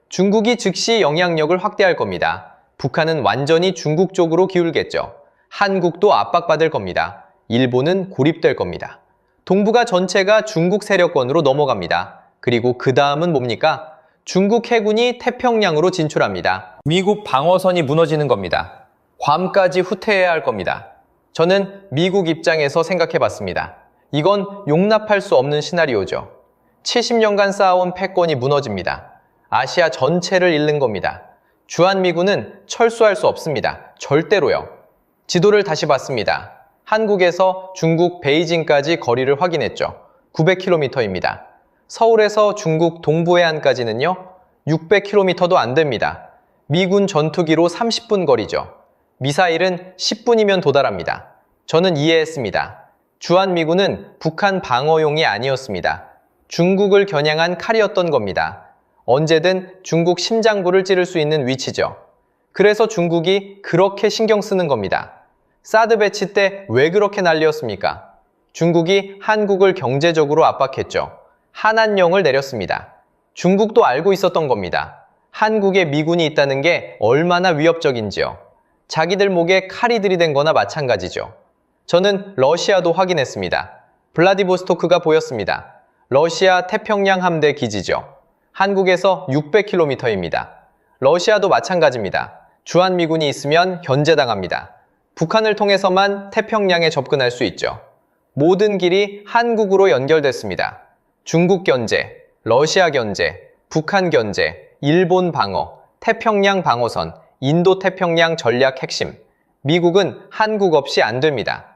중국이 즉시 영향력을 확대할 겁니다. 북한은 완전히 중국 쪽으로 기울겠죠. 한국도 압박받을 겁니다. 일본은 고립될 겁니다. 동북아 전체가 중국 세력권으로 넘어갑니다. 그리고 그 다음은 뭡니까? 중국 해군이 태평양으로 진출합니다. 미국 방어선이 무너지는 겁니다. 괌까지 후퇴해야 할 겁니다. 저는 미국 입장에서 생각해봤습니다. 이건 용납할 수 없는 시나리오죠. 70년간 쌓아온 패권이 무너집니다. 아시아 전체를 잃는 겁니다. 주한미군은 철수할 수 없습니다. 절대로요. 지도를 다시 봤습니다. 한국에서 중국 베이징까지 거리를 확인했죠. 900km입니다. 서울에서 중국 동부해안까지는요, 600km도 안 됩니다. 미군 전투기로 30분 거리죠. 미사일은 10분이면 도달합니다. 저는 이해했습니다. 주한미군은 북한 방어용이 아니었습니다. 중국을 겨냥한 칼이었던 겁니다. 언제든 중국 심장부를 찌를 수 있는 위치죠. 그래서 중국이 그렇게 신경 쓰는 겁니다. 사드 배치 때 왜 그렇게 난리였습니까? 중국이 한국을 경제적으로 압박했죠. 한한령을 내렸습니다. 중국도 알고 있었던 겁니다. 한국에 미군이 있다는 게 얼마나 위협적인지요. 자기들 목에 칼이 들이댄 거나 마찬가지죠. 저는 러시아도 확인했습니다. 블라디보스토크가 보였습니다. 러시아 태평양 함대 기지죠. 한국에서 600km입니다. 러시아도 마찬가지입니다. 주한미군이 있으면 견제당합니다. 북한을 통해서만 태평양에 접근할 수 있죠. 모든 길이 한국으로 연결됐습니다. 중국 견제, 러시아 견제, 북한 견제, 일본 방어, 태평양 방어선, 인도 태평양 전략 핵심. 미국은 한국 없이 안 됩니다.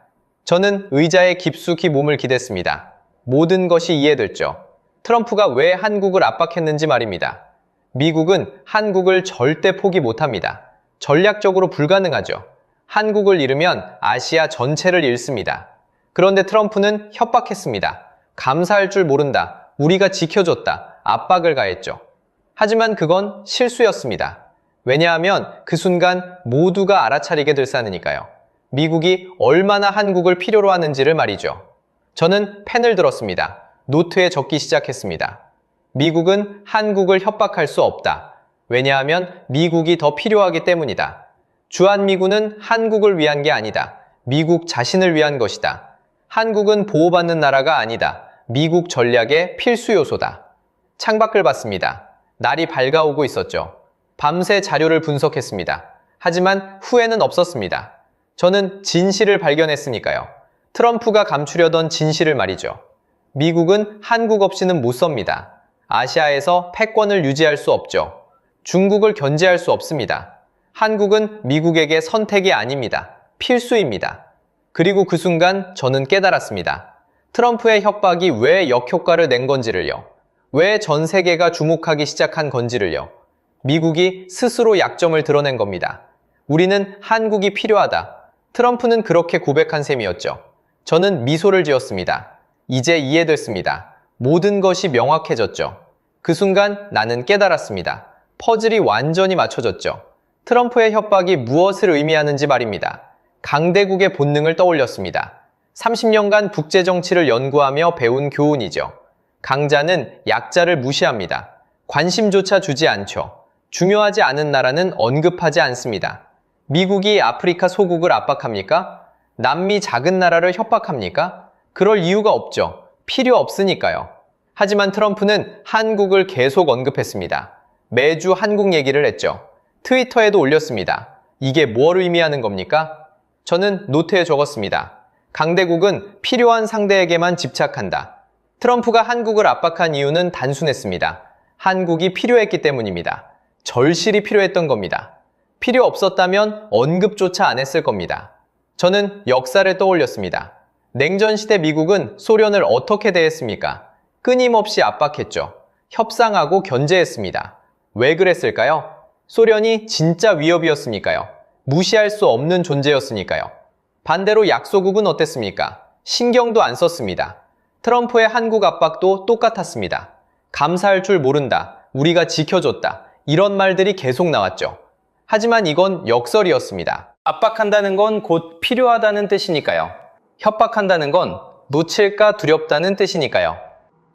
저는 의자에 깊숙이 몸을 기댔습니다. 모든 것이 이해됐죠. 트럼프가 왜 한국을 압박했는지 말입니다. 미국은 한국을 절대 포기 못합니다. 전략적으로 불가능하죠. 한국을 잃으면 아시아 전체를 잃습니다. 그런데 트럼프는 협박했습니다. 감사할 줄 모른다. 우리가 지켜줬다. 압박을 가했죠. 하지만 그건 실수였습니다. 왜냐하면 그 순간 모두가 알아차리게 들싸느니까요. 미국이 얼마나 한국을 필요로 하는지를 말이죠. 저는 펜을 들었습니다. 노트에 적기 시작했습니다. 미국은 한국을 협박할 수 없다. 왜냐하면 미국이 더 필요하기 때문이다. 주한미군은 한국을 위한 게 아니다. 미국 자신을 위한 것이다. 한국은 보호받는 나라가 아니다. 미국 전략의 필수 요소다. 창밖을 봤습니다. 날이 밝아오고 있었죠. 밤새 자료를 분석했습니다. 하지만 후회는 없었습니다. 저는 진실을 발견했으니까요. 트럼프가 감추려던 진실을 말이죠. 미국은 한국 없이는 못 섭니다. 아시아에서 패권을 유지할 수 없죠. 중국을 견제할 수 없습니다. 한국은 미국에게 선택이 아닙니다. 필수입니다. 그리고 그 순간 저는 깨달았습니다. 트럼프의 협박이 왜 역효과를 낸 건지를요. 왜 전 세계가 주목하기 시작한 건지를요. 미국이 스스로 약점을 드러낸 겁니다. 우리는 한국이 필요하다. 트럼프는 그렇게 고백한 셈이었죠. 저는 미소를 지었습니다. 이제 이해됐습니다. 모든 것이 명확해졌죠. 그 순간 나는 깨달았습니다. 퍼즐이 완전히 맞춰졌죠. 트럼프의 협박이 무엇을 의미하는지 말입니다. 강대국의 본능을 떠올렸습니다. 30년간 국제정치를 연구하며 배운 교훈이죠. 강자는 약자를 무시합니다. 관심조차 주지 않죠. 중요하지 않은 나라는 언급하지 않습니다. 미국이 아프리카 소국을 압박합니까? 남미 작은 나라를 협박합니까? 그럴 이유가 없죠. 필요 없으니까요. 하지만 트럼프는 한국을 계속 언급했습니다. 매주 한국 얘기를 했죠. 트위터에도 올렸습니다. 이게 뭘 의미하는 겁니까? 저는 노트에 적었습니다. 강대국은 필요한 상대에게만 집착한다. 트럼프가 한국을 압박한 이유는 단순했습니다. 한국이 필요했기 때문입니다. 절실히 필요했던 겁니다. 필요 없었다면 언급조차 안 했을 겁니다. 저는 역사를 떠올렸습니다. 냉전시대 미국은 소련을 어떻게 대했습니까? 끊임없이 압박했죠. 협상하고 견제했습니다. 왜 그랬을까요? 소련이 진짜 위협이었으니까요. 무시할 수 없는 존재였으니까요. 반대로 약소국은 어땠습니까? 신경도 안 썼습니다. 트럼프의 한국 압박도 똑같았습니다. 감사할 줄 모른다, 우리가 지켜줬다, 이런 말들이 계속 나왔죠. 하지만 이건 역설이었습니다. 압박한다는 건 곧 필요하다는 뜻이니까요. 협박한다는 건 놓칠까 두렵다는 뜻이니까요.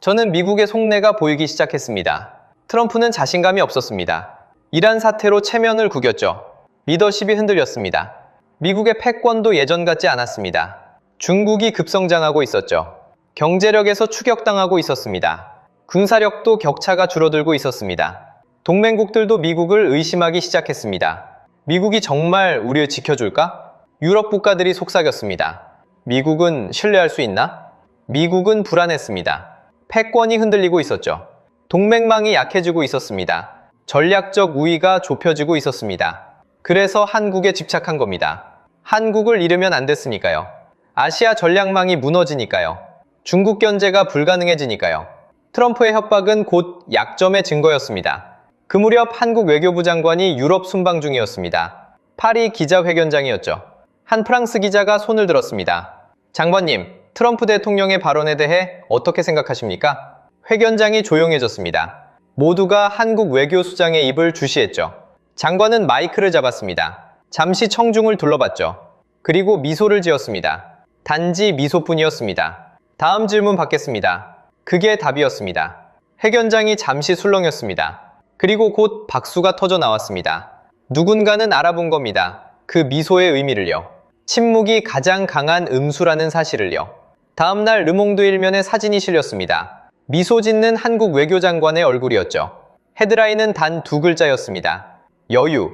저는 미국의 속내가 보이기 시작했습니다. 트럼프는 자신감이 없었습니다. 이란 사태로 체면을 구겼죠. 리더십이 흔들렸습니다. 미국의 패권도 예전 같지 않았습니다. 중국이 급성장하고 있었죠. 경제력에서 추격당하고 있었습니다. 군사력도 격차가 줄어들고 있었습니다. 동맹국들도 미국을 의심하기 시작했습니다. 미국이 정말 우리를 지켜줄까? 유럽 국가들이 속삭였습니다. 미국은 신뢰할 수 있나? 미국은 불안했습니다. 패권이 흔들리고 있었죠. 동맹망이 약해지고 있었습니다. 전략적 우위가 좁혀지고 있었습니다. 그래서 한국에 집착한 겁니다. 한국을 잃으면 안 됐으니까요. 아시아 전략망이 무너지니까요. 중국 견제가 불가능해지니까요. 트럼프의 협박은 곧 약점의 증거였습니다. 그 무렵 한국 외교부 장관이 유럽 순방 중이었습니다. 파리 기자회견장이었죠. 한 프랑스 기자가 손을 들었습니다. 장관님, 트럼프 대통령의 발언에 대해 어떻게 생각하십니까? 회견장이 조용해졌습니다. 모두가 한국 외교수장의 입을 주시했죠. 장관은 마이크를 잡았습니다. 잠시 청중을 둘러봤죠. 그리고 미소를 지었습니다. 단지 미소뿐이었습니다. 다음 질문 받겠습니다. 그게 답이었습니다. 회견장이 잠시 술렁였습니다. 그리고 곧 박수가 터져 나왔습니다. 누군가는 알아본 겁니다. 그 미소의 의미를요. 침묵이 가장 강한 음수라는 사실을요. 다음날 르몽드 일면에 사진이 실렸습니다. 미소 짓는 한국 외교장관의 얼굴이었죠. 헤드라인은 단 2글자였습니다. 여유.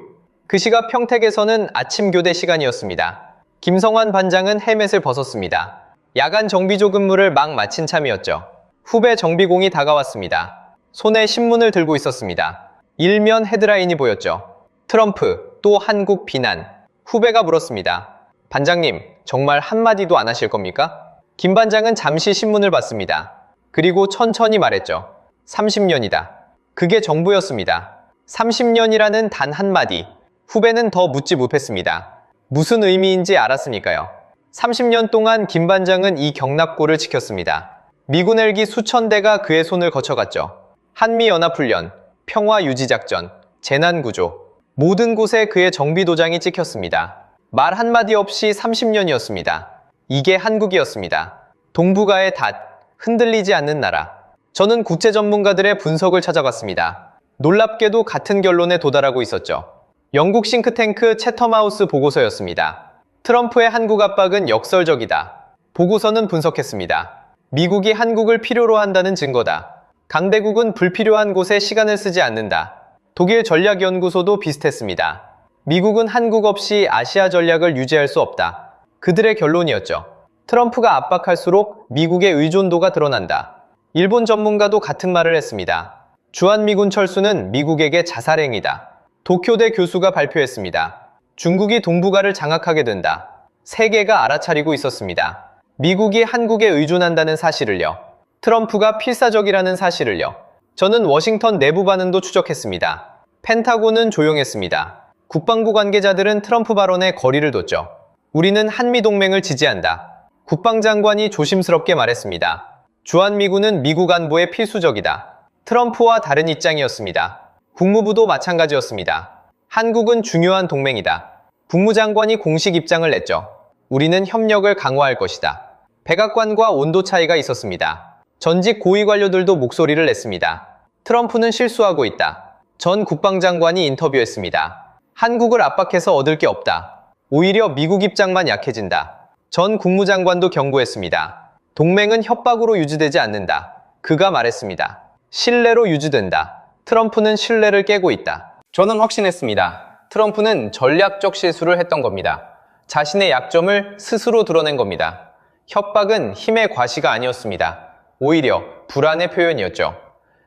그 시각 평택에서는 아침 교대 시간이었습니다. 김성환 반장은 헬멧을 벗었습니다. 야간 정비조 근무를 막 마친 참이었죠. 후배 정비공이 다가왔습니다. 손에 신문을 들고 있었습니다. 일면 헤드라인이 보였죠. 트럼프, 또 한국 비난. 후배가 물었습니다. 반장님, 정말 한마디도 안 하실 겁니까? 김 반장은 잠시 신문을 봤습니다. 그리고 천천히 말했죠. 30년이다. 그게 정부였습니다. 30년이라는 단 한마디. 후배는 더 묻지 못했습니다. 무슨 의미인지 알았으니까요. 30년 동안 김 반장은 이 경납고를 지켰습니다. 미군 헬기 수천 대가 그의 손을 거쳐갔죠. 한미연합훈련, 평화유지작전, 재난구조. 모든 곳에 그의 정비도장이 찍혔습니다. 말 한마디 없이 30년이었습니다. 이게 한국이었습니다. 동북아의 닷, 흔들리지 않는 나라. 저는 국제 전문가들의 분석을 찾아봤습니다. 놀랍게도 같은 결론에 도달하고 있었죠. 영국 싱크탱크 채텀하우스 보고서였습니다. 트럼프의 한국 압박은 역설적이다. 보고서는 분석했습니다. 미국이 한국을 필요로 한다는 증거다. 강대국은 불필요한 곳에 시간을 쓰지 않는다. 독일 전략연구소도 비슷했습니다. 미국은 한국 없이 아시아 전략을 유지할 수 없다. 그들의 결론이었죠. 트럼프가 압박할수록 미국의 의존도가 드러난다. 일본 전문가도 같은 말을 했습니다. 주한미군 철수는 미국에게 자살행위다. 도쿄대 교수가 발표했습니다. 중국이 동북아를 장악하게 된다. 세계가 알아차리고 있었습니다. 미국이 한국에 의존한다는 사실을요. 트럼프가 필사적이라는 사실을요. 저는 워싱턴 내부 반응도 추적했습니다. 펜타곤은 조용했습니다. 국방부 관계자들은 트럼프 발언에 거리를 뒀죠. 우리는 한미동맹을 지지한다. 국방장관이 조심스럽게 말했습니다. 주한미군은 미국 안보에 필수적이다. 트럼프와 다른 입장이었습니다. 국무부도 마찬가지였습니다. 한국은 중요한 동맹이다. 국무장관이 공식 입장을 냈죠. 우리는 협력을 강화할 것이다. 백악관과 온도 차이가 있었습니다. 전직 고위 관료들도 목소리를 냈습니다. 트럼프는 실수하고 있다. 전 국방장관이 인터뷰했습니다. 한국을 압박해서 얻을 게 없다. 오히려 미국 입장만 약해진다. 전 국무장관도 경고했습니다. 동맹은 협박으로 유지되지 않는다. 그가 말했습니다. 신뢰로 유지된다. 트럼프는 신뢰를 깨고 있다. 저는 확신했습니다. 트럼프는 전략적 실수를 했던 겁니다. 자신의 약점을 스스로 드러낸 겁니다. 협박은 힘의 과시가 아니었습니다. 오히려 불안의 표현이었죠.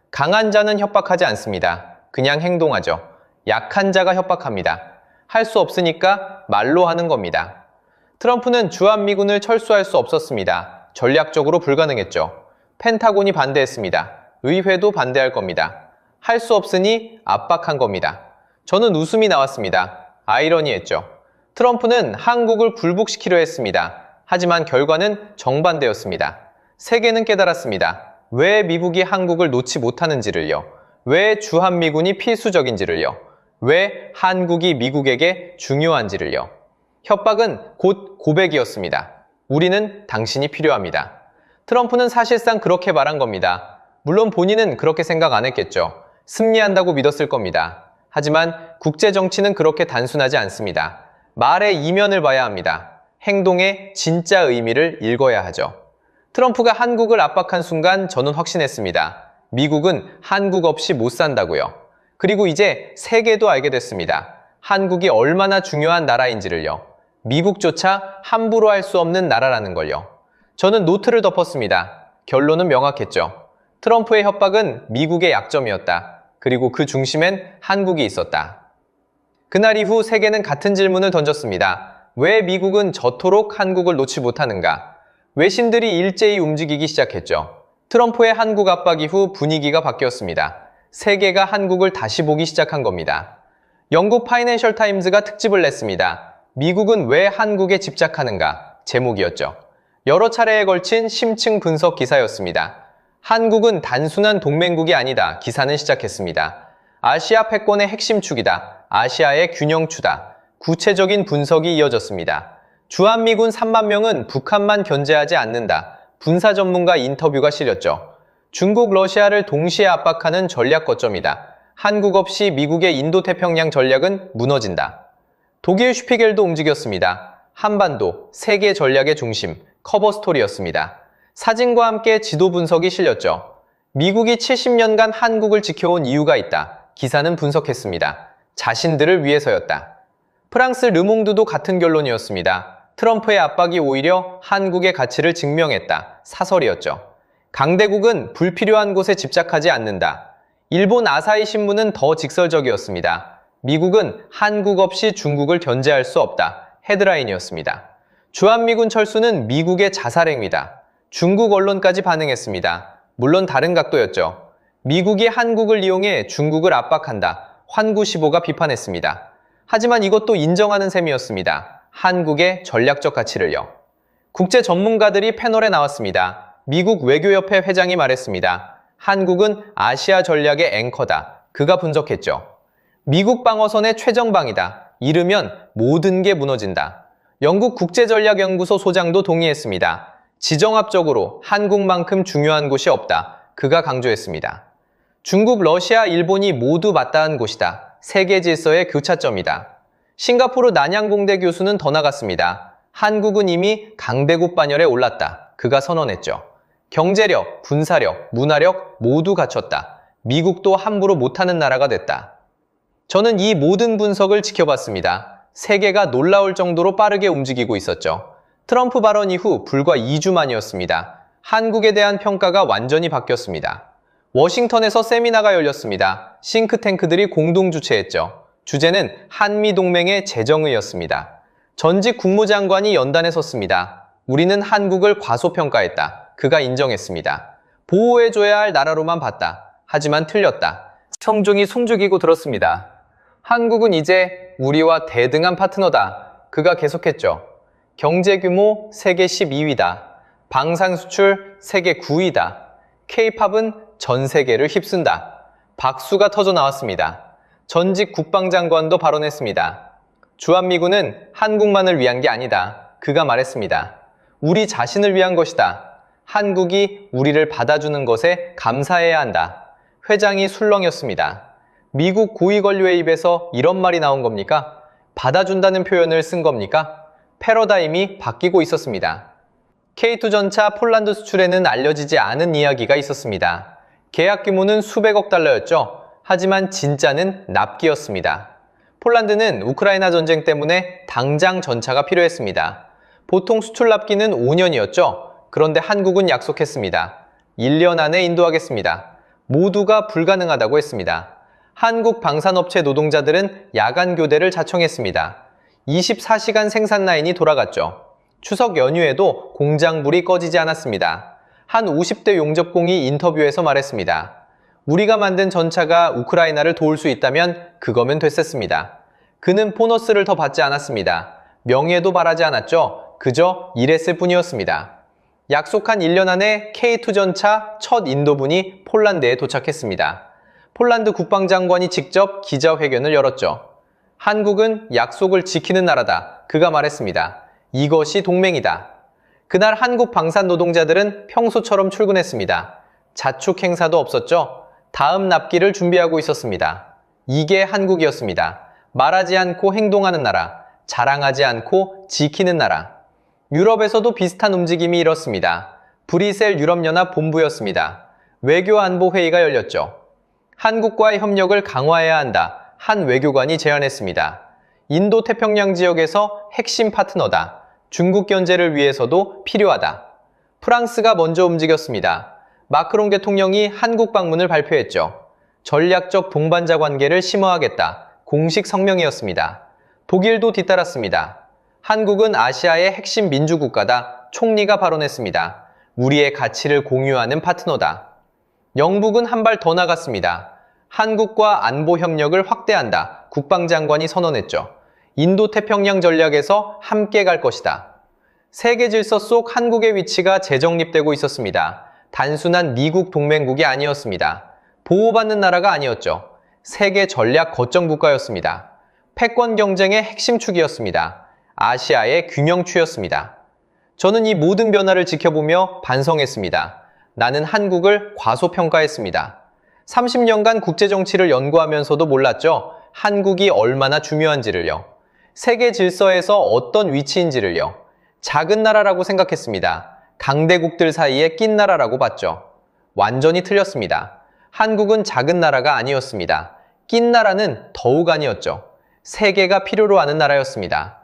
강한 자는 협박하지 않습니다. 그냥 행동하죠. 약한 자가 협박합니다. 할 수 없으니까 말로 하는 겁니다. 트럼프는 주한미군을 철수할 수 없었습니다. 전략적으로 불가능했죠. 펜타곤이 반대했습니다. 의회도 반대할 겁니다. 할 수 없으니 압박한 겁니다. 저는 웃음이 나왔습니다. 아이러니했죠. 트럼프는 한국을 굴복시키려 했습니다. 하지만 결과는 정반대였습니다. 세계는 깨달았습니다. 왜 미국이 한국을 놓지 못하는지를요. 왜 주한미군이 필수적인지를요. 왜 한국이 미국에게 중요한지를요. 협박은 곧 고백이었습니다. 우리는 당신이 필요합니다. 트럼프는 사실상 그렇게 말한 겁니다. 물론 본인은 그렇게 생각 안 했겠죠. 승리한다고 믿었을 겁니다. 하지만 국제정치는 그렇게 단순하지 않습니다. 말의 이면을 봐야 합니다. 행동의 진짜 의미를 읽어야 하죠. 트럼프가 한국을 압박한 순간 저는 확신했습니다. 미국은 한국 없이 못 산다고요. 그리고 이제 세계도 알게 됐습니다. 한국이 얼마나 중요한 나라인지를요. 미국조차 함부로 할 수 없는 나라라는 걸요. 저는 노트를 덮었습니다. 결론은 명확했죠. 트럼프의 협박은 미국의 약점이었다. 그리고 그 중심엔 한국이 있었다. 그날 이후 세계는 같은 질문을 던졌습니다. 왜 미국은 저토록 한국을 놓지 못하는가? 외신들이 일제히 움직이기 시작했죠. 트럼프의 한국 압박 이후 분위기가 바뀌었습니다. 세계가 한국을 다시 보기 시작한 겁니다. 영국 파이낸셜 타임즈가 특집을 냈습니다. 미국은 왜 한국에 집착하는가? 제목이었죠. 여러 차례에 걸친 심층 분석 기사였습니다. 한국은 단순한 동맹국이 아니다. 기사는 시작했습니다. 아시아 패권의 핵심 축이다. 아시아의 균형추다. 구체적인 분석이 이어졌습니다. 주한미군 3만 명은 북한만 견제하지 않는다. 군사 전문가 인터뷰가 실렸죠. 중국, 러시아를 동시에 압박하는 전략 거점이다. 한국 없이 미국의 인도태평양 전략은 무너진다. 독일 슈피겔도 움직였습니다. 한반도, 세계 전략의 중심, 커버 스토리였습니다. 사진과 함께 지도 분석이 실렸죠. 미국이 70년간 한국을 지켜온 이유가 있다. 기사는 분석했습니다. 자신들을 위해서였다. 프랑스 르몽드도 같은 결론이었습니다. 트럼프의 압박이 오히려 한국의 가치를 증명했다. 사설이었죠. 강대국은 불필요한 곳에 집착하지 않는다. 일본 아사히 신문은 더 직설적이었습니다. 미국은 한국 없이 중국을 견제할 수 없다. 헤드라인이었습니다. 주한미군 철수는 미국의 자살행위다. 중국 언론까지 반응했습니다. 물론 다른 각도였죠. 미국이 한국을 이용해 중국을 압박한다. 환구시보가 비판했습니다. 하지만 이것도 인정하는 셈이었습니다. 한국의 전략적 가치를요. 국제 전문가들이 패널에 나왔습니다. 미국 외교협회 회장이 말했습니다. 한국은 아시아 전략의 앵커다. 그가 분석했죠. 미국 방어선의 최정방이다. 잃으면 모든 게 무너진다. 영국 국제전략연구소 소장도 동의했습니다. 지정학적으로 한국만큼 중요한 곳이 없다. 그가 강조했습니다. 중국, 러시아, 일본이 모두 맞닿은 곳이다. 세계 질서의 교차점이다. 싱가포르 난양공대 교수는 더 나갔습니다. 한국은 이미 강대국 반열에 올랐다. 그가 선언했죠. 경제력, 군사력, 문화력 모두 갖췄다. 미국도 함부로 못하는 나라가 됐다. 저는 이 모든 분석을 지켜봤습니다. 세계가 놀라울 정도로 빠르게 움직이고 있었죠. 트럼프 발언 이후 불과 2주 만이었습니다. 한국에 대한 평가가 완전히 바뀌었습니다. 워싱턴에서 세미나가 열렸습니다. 싱크탱크들이 공동 주최했죠. 주제는 한미동맹의 재정의였습니다. 전직 국무장관이 연단에 섰습니다. 우리는 한국을 과소평가했다. 그가 인정했습니다. 보호해줘야 할 나라로만 봤다. 하지만 틀렸다. 청중이 숨죽이고 들었습니다. 한국은 이제 우리와 대등한 파트너다. 그가 계속했죠. 경제 규모 세계 12위다. 방산 수출 세계 9위다. K-팝은 전 세계를 휩쓴다. 박수가 터져 나왔습니다. 전직 국방장관도 발언했습니다. 주한미군은 한국만을 위한 게 아니다. 그가 말했습니다. 우리 자신을 위한 것이다. 한국이 우리를 받아주는 것에 감사해야 한다. 회장이 술렁였습니다. 미국 고위관료의 입에서 이런 말이 나온 겁니까? 받아준다는 표현을 쓴 겁니까? 패러다임이 바뀌고 있었습니다. K2 전차 폴란드 수출에는 알려지지 않은 이야기가 있었습니다. 계약 규모는 수백억 달러였죠. 하지만 진짜는 납기였습니다. 폴란드는 우크라이나 전쟁 때문에 당장 전차가 필요했습니다. 보통 수출 납기는 5년이었죠. 그런데 한국은 약속했습니다. 1년 안에 인도하겠습니다. 모두가 불가능하다고 했습니다. 한국 방산업체 노동자들은 야간 교대를 자청했습니다. 24시간 생산 라인이 돌아갔죠. 추석 연휴에도 공장불이 꺼지지 않았습니다. 한 50대 용접공이 인터뷰에서 말했습니다. 우리가 만든 전차가 우크라이나를 도울 수 있다면 그거면 됐었습니다. 그는 보너스를 더 받지 않았습니다. 명예도 바라지 않았죠. 그저 일했을 뿐이었습니다. 약속한 1년 안에 K2 전차 첫 인도분이 폴란드에 도착했습니다. 폴란드 국방장관이 직접 기자회견을 열었죠. 한국은 약속을 지키는 나라다. 그가 말했습니다. 이것이 동맹이다. 그날 한국 방산 노동자들은 평소처럼 출근했습니다. 자축 행사도 없었죠. 다음 납기를 준비하고 있었습니다. 이게 한국이었습니다. 말하지 않고 행동하는 나라, 자랑하지 않고 지키는 나라. 유럽에서도 비슷한 움직임이 일었습니다. 브뤼셀 유럽연합 본부였습니다. 외교안보회의가 열렸죠. 한국과의 협력을 강화해야 한다. 한 외교관이 제안했습니다. 인도태평양 지역에서 핵심 파트너다. 중국 견제를 위해서도 필요하다. 프랑스가 먼저 움직였습니다. 마크롱 대통령이 한국 방문을 발표했죠. 전략적 동반자 관계를 심화하겠다. 공식 성명이었습니다. 독일도 뒤따랐습니다. 한국은 아시아의 핵심 민주국가다. 총리가 발언했습니다. 우리의 가치를 공유하는 파트너다. 영국은 한 발 더 나갔습니다. 한국과 안보 협력을 확대한다. 국방장관이 선언했죠. 인도태평양 전략에서 함께 갈 것이다. 세계 질서 속 한국의 위치가 재정립되고 있었습니다. 단순한 미국 동맹국이 아니었습니다. 보호받는 나라가 아니었죠. 세계 전략 거점 국가였습니다. 패권 경쟁의 핵심 축이었습니다. 아시아의 균형추였습니다. 저는 이 모든 변화를 지켜보며 반성했습니다. 나는 한국을 과소평가했습니다. 30년간 국제정치를 연구하면서도 몰랐죠. 한국이 얼마나 중요한지를요. 세계 질서에서 어떤 위치인지를요. 작은 나라라고 생각했습니다. 강대국들 사이에 낀 나라라고 봤죠. 완전히 틀렸습니다. 한국은 작은 나라가 아니었습니다. 낀 나라는 더욱 아니었죠. 세계가 필요로 하는 나라였습니다.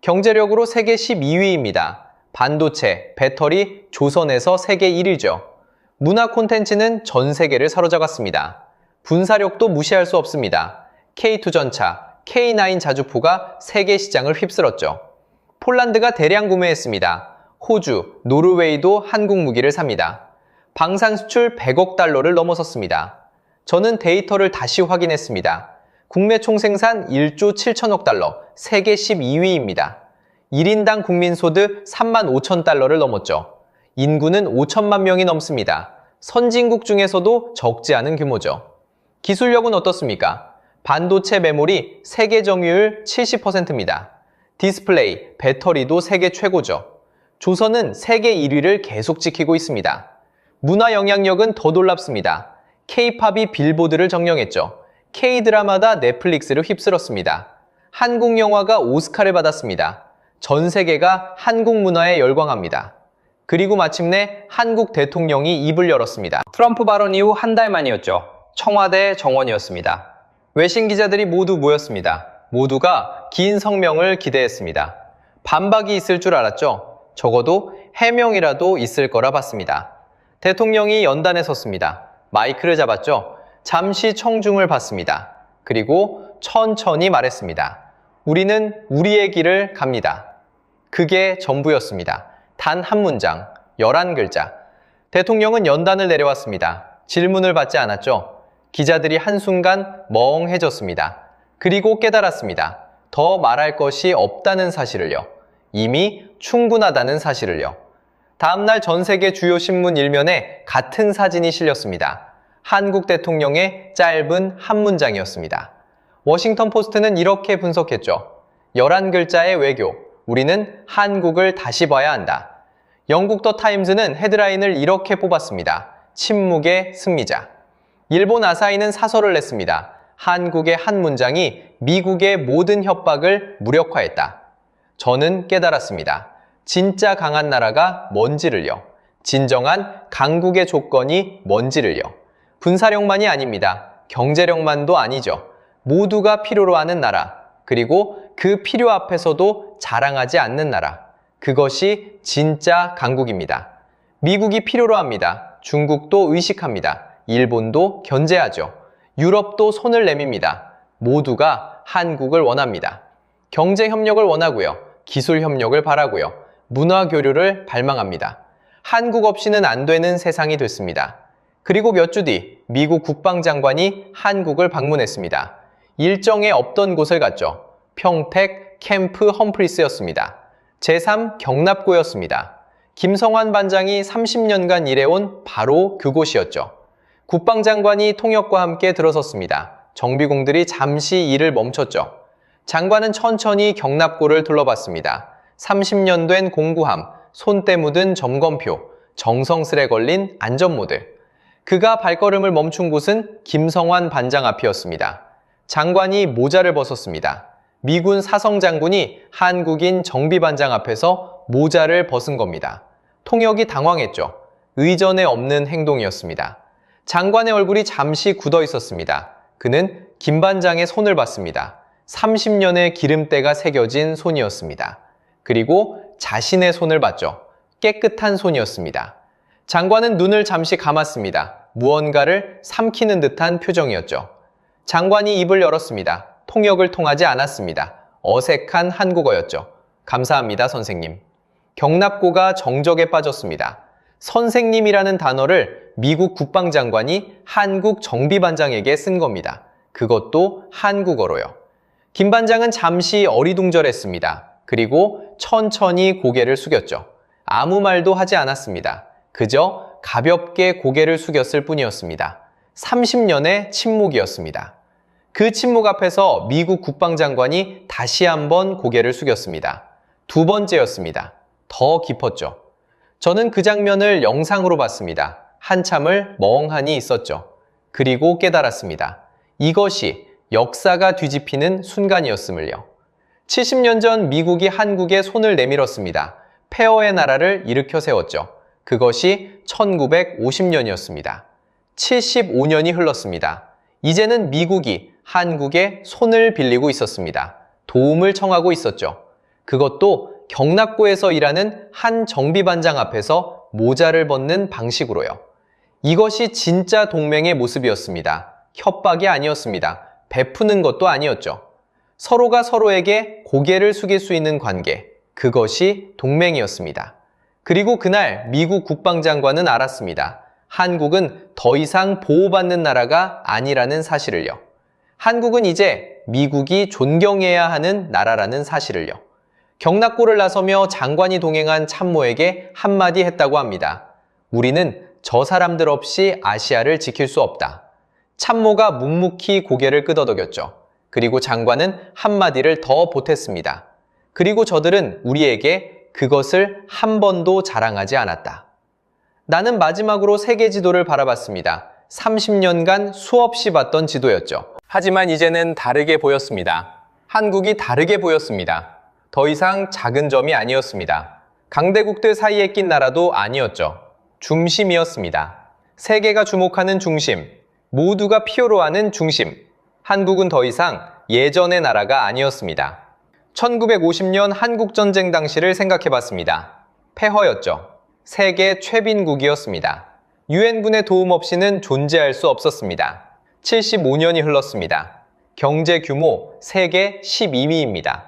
경제력으로 세계 12위입니다. 반도체, 배터리, 조선에서 세계 1위죠. 문화 콘텐츠는 전 세계를 사로잡았습니다. 분사력도 무시할 수 없습니다. K2 전차, K9 자주포가 세계 시장을 휩쓸었죠. 폴란드가 대량 구매했습니다. 호주, 노르웨이도 한국 무기를 삽니다. 방산 수출 100억 달러를 넘어섰습니다. 저는 데이터를 다시 확인했습니다. 국내 총생산 1조 7천억 달러, 세계 12위입니다. 1인당 국민소득 3만 5천 달러를 넘었죠. 인구는 5천만 명이 넘습니다. 선진국 중에서도 적지 않은 규모죠. 기술력은 어떻습니까? 반도체 메모리 세계 점유율 70%입니다. 디스플레이, 배터리도 세계 최고죠. 조선은 세계 1위를 계속 지키고 있습니다. 문화 영향력은 더 놀랍습니다. K-팝이 빌보드를 정령했죠. K-드라마가 넷플릭스를 휩쓸었습니다. 한국 영화가 오스카를 받았습니다. 전 세계가 한국 문화에 열광합니다. 그리고 마침내 한국 대통령이 입을 열었습니다. 트럼프 발언 이후 한 달 만이었죠. 청와대 정원이었습니다. 외신 기자들이 모두 모였습니다. 모두가 긴 성명을 기대했습니다. 반박이 있을 줄 알았죠. 적어도 해명이라도 있을 거라 봤습니다. 대통령이 연단에 섰습니다. 마이크를 잡았죠. 잠시 청중을 봤습니다. 그리고 천천히 말했습니다. 우리는 우리의 길을 갑니다. 그게 전부였습니다. 단 한 문장, 11글자. 대통령은 연단을 내려왔습니다. 질문을 받지 않았죠. 기자들이 한순간 멍해졌습니다. 그리고 깨달았습니다. 더 말할 것이 없다는 사실을요. 이미 충분하다는 사실을요. 다음날 전 세계 주요 신문 일면에 같은 사진이 실렸습니다. 한국 대통령의 짧은 한 문장이었습니다. 워싱턴 포스트는 이렇게 분석했죠. 11글자의 외교, 우리는 한국을 다시 봐야 한다. 영국 더 타임즈는 헤드라인을 이렇게 뽑았습니다. 침묵의 승리자. 일본 아사히는 사설을 냈습니다. 한국의 한 문장이 미국의 모든 협박을 무력화했다. 저는 깨달았습니다. 진짜 강한 나라가 뭔지를요. 진정한 강국의 조건이 뭔지를요. 군사력만이 아닙니다. 경제력만도 아니죠. 모두가 필요로 하는 나라, 그리고 그 필요 앞에서도 자랑하지 않는 나라. 그것이 진짜 강국입니다. 미국이 필요로 합니다. 중국도 의식합니다. 일본도 견제하죠. 유럽도 손을 내밉니다. 모두가 한국을 원합니다. 경제 협력을 원하고요. 기술 협력을 바라고요. 문화 교류를 발망합니다. 한국 없이는 안 되는 세상이 됐습니다. 그리고 몇 주 뒤 미국 국방장관이 한국을 방문했습니다. 일정에 없던 곳을 갔죠. 평택 캠프 험프리스였습니다. 제3 경납고였습니다. 김성환 반장이 30년간 일해온 바로 그곳이었죠. 국방장관이 통역과 함께 들어섰습니다. 정비공들이 잠시 일을 멈췄죠. 장관은 천천히 경납고를 둘러봤습니다. 30년 된 공구함, 손때 묻은 점검표, 정성스레 걸린 안전모드. 그가 발걸음을 멈춘 곳은 김성환 반장 앞이었습니다. 장관이 모자를 벗었습니다. 미군 사성장군이 한국인 정비반장 앞에서 모자를 벗은 겁니다. 통역이 당황했죠. 의전에 없는 행동이었습니다. 장관의 얼굴이 잠시 굳어 있었습니다. 그는 김 반장의 손을 봤습니다. 30년의 기름때가 새겨진 손이었습니다. 그리고 자신의 손을 봤죠. 깨끗한 손이었습니다. 장관은 눈을 잠시 감았습니다. 무언가를 삼키는 듯한 표정이었죠. 장관이 입을 열었습니다. 통역을 통하지 않았습니다. 어색한 한국어였죠. 감사합니다, 선생님. 경납고가 정적에 빠졌습니다. 선생님이라는 단어를 미국 국방장관이 한국 정비반장에게 쓴 겁니다. 그것도 한국어로요. 김 반장은 잠시 어리둥절했습니다. 그리고 천천히 고개를 숙였죠. 아무 말도 하지 않았습니다. 그저 가볍게 고개를 숙였을 뿐이었습니다. 30년의 침묵이었습니다. 그 침묵 앞에서 미국 국방장관이 다시 한번 고개를 숙였습니다. 두 번째였습니다. 더 깊었죠. 저는 그 장면을 영상으로 봤습니다. 한참을 멍하니 있었죠. 그리고 깨달았습니다. 이것이 역사가 뒤집히는 순간이었음을요. 70년 전 미국이 한국에 손을 내밀었습니다. 폐허의 나라를 일으켜 세웠죠. 그것이 1950년이었습니다. 75년이 흘렀습니다. 이제는 미국이 한국에 손을 빌리고 있었습니다. 도움을 청하고 있었죠. 그것도 경납고에서 일하는 한 정비반장 앞에서 모자를 벗는 방식으로요. 이것이 진짜 동맹의 모습이었습니다. 협박이 아니었습니다. 베푸는 것도 아니었죠. 서로가 서로에게 고개를 숙일 수 있는 관계, 그것이 동맹이었습니다. 그리고 그날 미국 국방장관은 알았습니다. 한국은 더 이상 보호받는 나라가 아니라는 사실을요. 한국은 이제 미국이 존경해야 하는 나라라는 사실을요. 경납고를 나서며 장관이 동행한 참모에게 한마디 했다고 합니다. 우리는 저 사람들 없이 아시아를 지킬 수 없다. 참모가 묵묵히 고개를 끄덕였죠. 그리고 장관은 한마디를 더 보탰습니다. 그리고 저들은 우리에게 그것을 한 번도 자랑하지 않았다. 나는 마지막으로 세계 지도를 바라봤습니다. 30년간 수없이 봤던 지도였죠. 하지만 이제는 다르게 보였습니다. 한국이 다르게 보였습니다. 더 이상 작은 점이 아니었습니다. 강대국들 사이에 낀 나라도 아니었죠. 중심이었습니다. 세계가 주목하는 중심, 모두가 필요로 하는 중심. 한국은 더 이상 예전의 나라가 아니었습니다. 1950년 한국전쟁 당시를 생각해봤습니다. 폐허였죠. 세계 최빈국이었습니다. 유엔군의 도움 없이는 존재할 수 없었습니다. 75년이 흘렀습니다. 경제 규모 세계 12위입니다.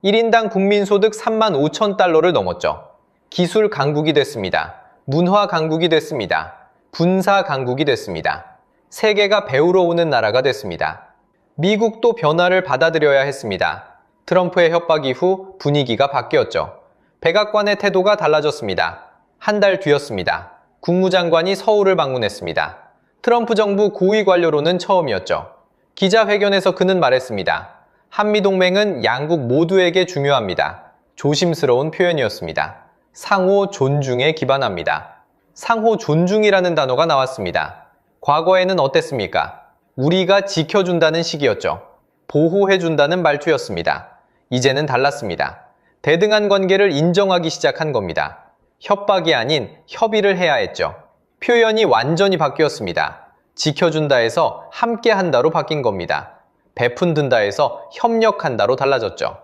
1인당 국민소득 3만 5천 달러를 넘었죠. 기술 강국이 됐습니다. 문화 강국이 됐습니다. 군사 강국이 됐습니다. 세계가 배우러 오는 나라가 됐습니다. 미국도 변화를 받아들여야 했습니다. 트럼프의 협박 이후 분위기가 바뀌었죠. 백악관의 태도가 달라졌습니다. 한 달 뒤였습니다. 국무장관이 서울을 방문했습니다. 트럼프 정부 고위 관료로는 처음이었죠. 기자회견에서 그는 말했습니다. 한미동맹은 양국 모두에게 중요합니다. 조심스러운 표현이었습니다. 상호 존중에 기반합니다. 상호 존중이라는 단어가 나왔습니다. 과거에는 어땠습니까? 우리가 지켜준다는 식이었죠. 보호해준다는 말투였습니다. 이제는 달랐습니다. 대등한 관계를 인정하기 시작한 겁니다. 협박이 아닌 협의를 해야 했죠. 표현이 완전히 바뀌었습니다. 지켜준다에서 함께한다로 바뀐 겁니다. 베푼든다에서 협력한다로 달라졌죠.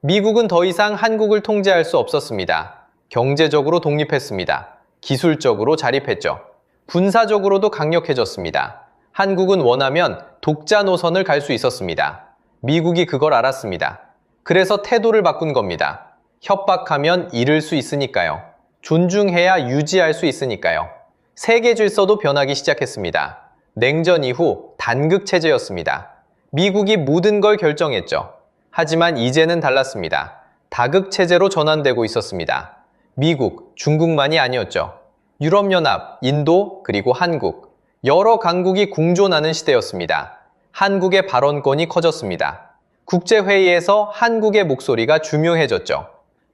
미국은 더 이상 한국을 통제할 수 없었습니다. 경제적으로 독립했습니다. 기술적으로 자립했죠. 군사적으로도 강력해졌습니다. 한국은 원하면 독자 노선을 갈 수 있었습니다. 미국이 그걸 알았습니다. 그래서 태도를 바꾼 겁니다. 협박하면 잃을 수 있으니까요. 존중해야 유지할 수 있으니까요. 세계 질서도 변하기 시작했습니다. 냉전 이후 단극 체제였습니다. 미국이 모든 걸 결정했죠. 하지만 이제는 달랐습니다. 다극 체제로 전환되고 있었습니다. 미국, 중국만이 아니었죠. 유럽연합, 인도, 그리고 한국. 여러 강국이 공존하는 시대였습니다. 한국의 발언권이 커졌습니다. 국제회의에서 한국의 목소리가 중요해졌죠.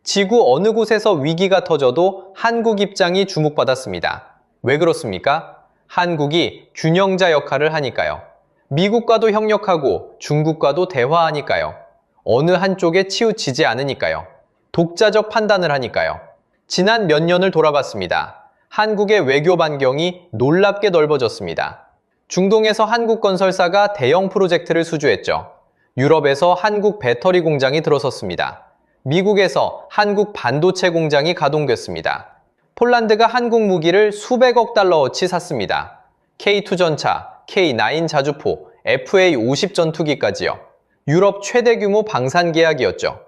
지구 어느 곳에서 위기가 터져도 한국 입장이 주목받았습니다. 왜 그렇습니까? 한국이 균형자 역할을 하니까요. 미국과도 협력하고 중국과도 대화하니까요. 어느 한쪽에 치우치지 않으니까요. 독자적 판단을 하니까요. 지난 몇 년을 돌아봤습니다. 한국의 외교 반경이 놀랍게 넓어졌습니다. 중동에서 한국 건설사가 대형 프로젝트를 수주했죠. 유럽에서 한국 배터리 공장이 들어섰습니다. 미국에서 한국 반도체 공장이 가동됐습니다. 폴란드가 한국 무기를 수백억 달러어치 샀습니다. K2 전차, K9 자주포, FA50 전투기까지요. 유럽 최대 규모 방산 계약이었죠.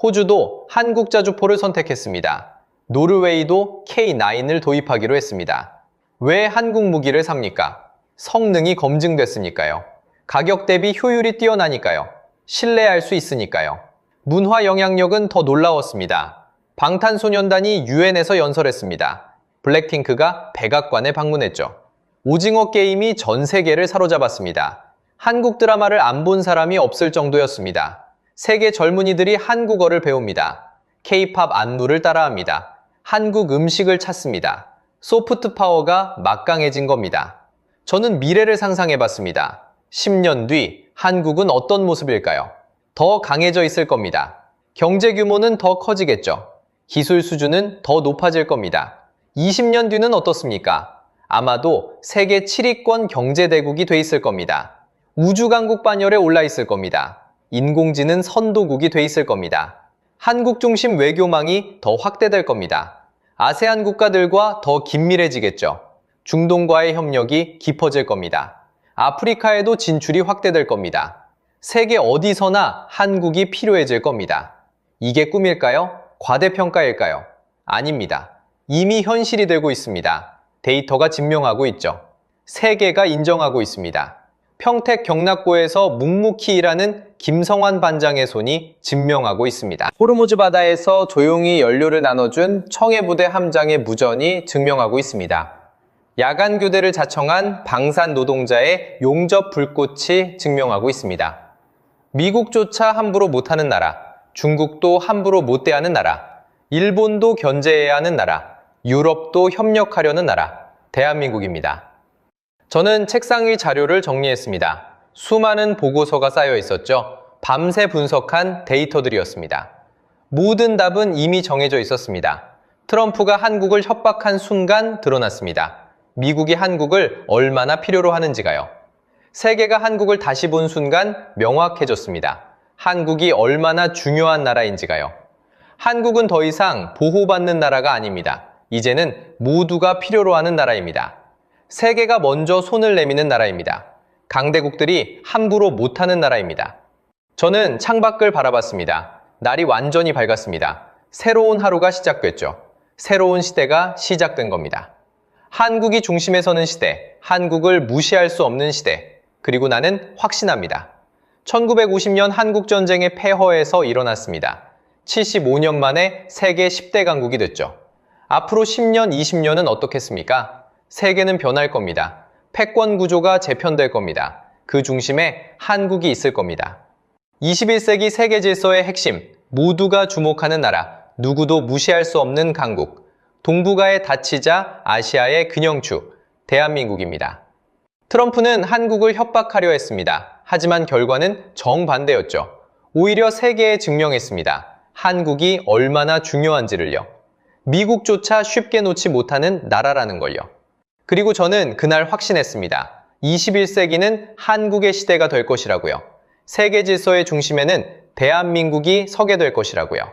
호주도 한국 자주포를 선택했습니다. 노르웨이도 K9을 도입하기로 했습니다. 왜 한국 무기를 삽니까? 성능이 검증됐으니까요. 가격 대비 효율이 뛰어나니까요. 신뢰할 수 있으니까요. 문화 영향력은 더 놀라웠습니다. 방탄소년단이 유엔에서 연설했습니다. 블랙핑크가 백악관에 방문했죠. 오징어 게임이 전 세계를 사로잡았습니다. 한국 드라마를 안 본 사람이 없을 정도였습니다. 세계 젊은이들이 한국어를 배웁니다. K-팝 안무를 따라합니다. 한국 음식을 찾습니다. 소프트 파워가 막강해진 겁니다. 저는 미래를 상상해봤습니다. 10년 뒤 한국은 어떤 모습일까요? 더 강해져 있을 겁니다. 경제 규모는 더 커지겠죠. 기술 수준은 더 높아질 겁니다. 20년 뒤는 어떻습니까? 아마도 세계 7위권 경제대국이 돼 있을 겁니다. 우주강국 반열에 올라 있을 겁니다. 인공지능 선도국이 돼 있을 겁니다. 한국 중심 외교망이 더 확대될 겁니다. 아세안 국가들과 더 긴밀해지겠죠. 중동과의 협력이 깊어질 겁니다. 아프리카에도 진출이 확대될 겁니다. 세계 어디서나 한국이 필요해질 겁니다. 이게 꿈일까요? 과대평가일까요? 아닙니다. 이미 현실이 되고 있습니다. 데이터가 증명하고 있죠. 세계가 인정하고 있습니다. 평택 경락고에서 묵묵히 일하는 김성환 반장의 손이 증명하고 있습니다. 호르무즈 바다에서 조용히 연료를 나눠준 청해부대 함장의 무전이 증명하고 있습니다. 야간 교대를 자청한 방산 노동자의 용접 불꽃이 증명하고 있습니다. 미국조차 함부로 못하는 나라, 중국도 함부로 못 대하는 나라, 일본도 견제해야 하는 나라, 유럽도 협력하려는 나라, 대한민국입니다. 저는 책상 위 자료를 정리했습니다. 수많은 보고서가 쌓여 있었죠. 밤새 분석한 데이터들이었습니다. 모든 답은 이미 정해져 있었습니다. 트럼프가 한국을 협박한 순간 드러났습니다. 미국이 한국을 얼마나 필요로 하는지가요. 세계가 한국을 다시 본 순간 명확해졌습니다. 한국이 얼마나 중요한 나라인지가요. 한국은 더 이상 보호받는 나라가 아닙니다. 이제는 모두가 필요로 하는 나라입니다. 세계가 먼저 손을 내미는 나라입니다. 강대국들이 함부로 못하는 나라입니다. 저는 창밖을 바라봤습니다. 날이 완전히 밝았습니다. 새로운 하루가 시작됐죠. 새로운 시대가 시작된 겁니다. 한국이 중심에 서는 시대, 한국을 무시할 수 없는 시대, 그리고 나는 확신합니다. 1950년 한국전쟁의 폐허에서 일어났습니다. 75년 만에 세계 10대 강국이 됐죠. 앞으로 10년, 20년은 어떻겠습니까? 세계는 변할 겁니다. 패권 구조가 재편될 겁니다. 그 중심에 한국이 있을 겁니다. 21세기 세계 질서의 핵심, 모두가 주목하는 나라, 누구도 무시할 수 없는 강국, 동북아의 다치자, 아시아의 근영추, 대한민국입니다. 트럼프는 한국을 협박하려 했습니다. 하지만 결과는 정반대였죠. 오히려 세계에 증명했습니다. 한국이 얼마나 중요한지를요. 미국조차 쉽게 놓지 못하는 나라라는 걸요. 그리고 저는 그날 확신했습니다. 21세기는 한국의 시대가 될 것이라고요. 세계 질서의 중심에는 대한민국이 서게 될 것이라고요.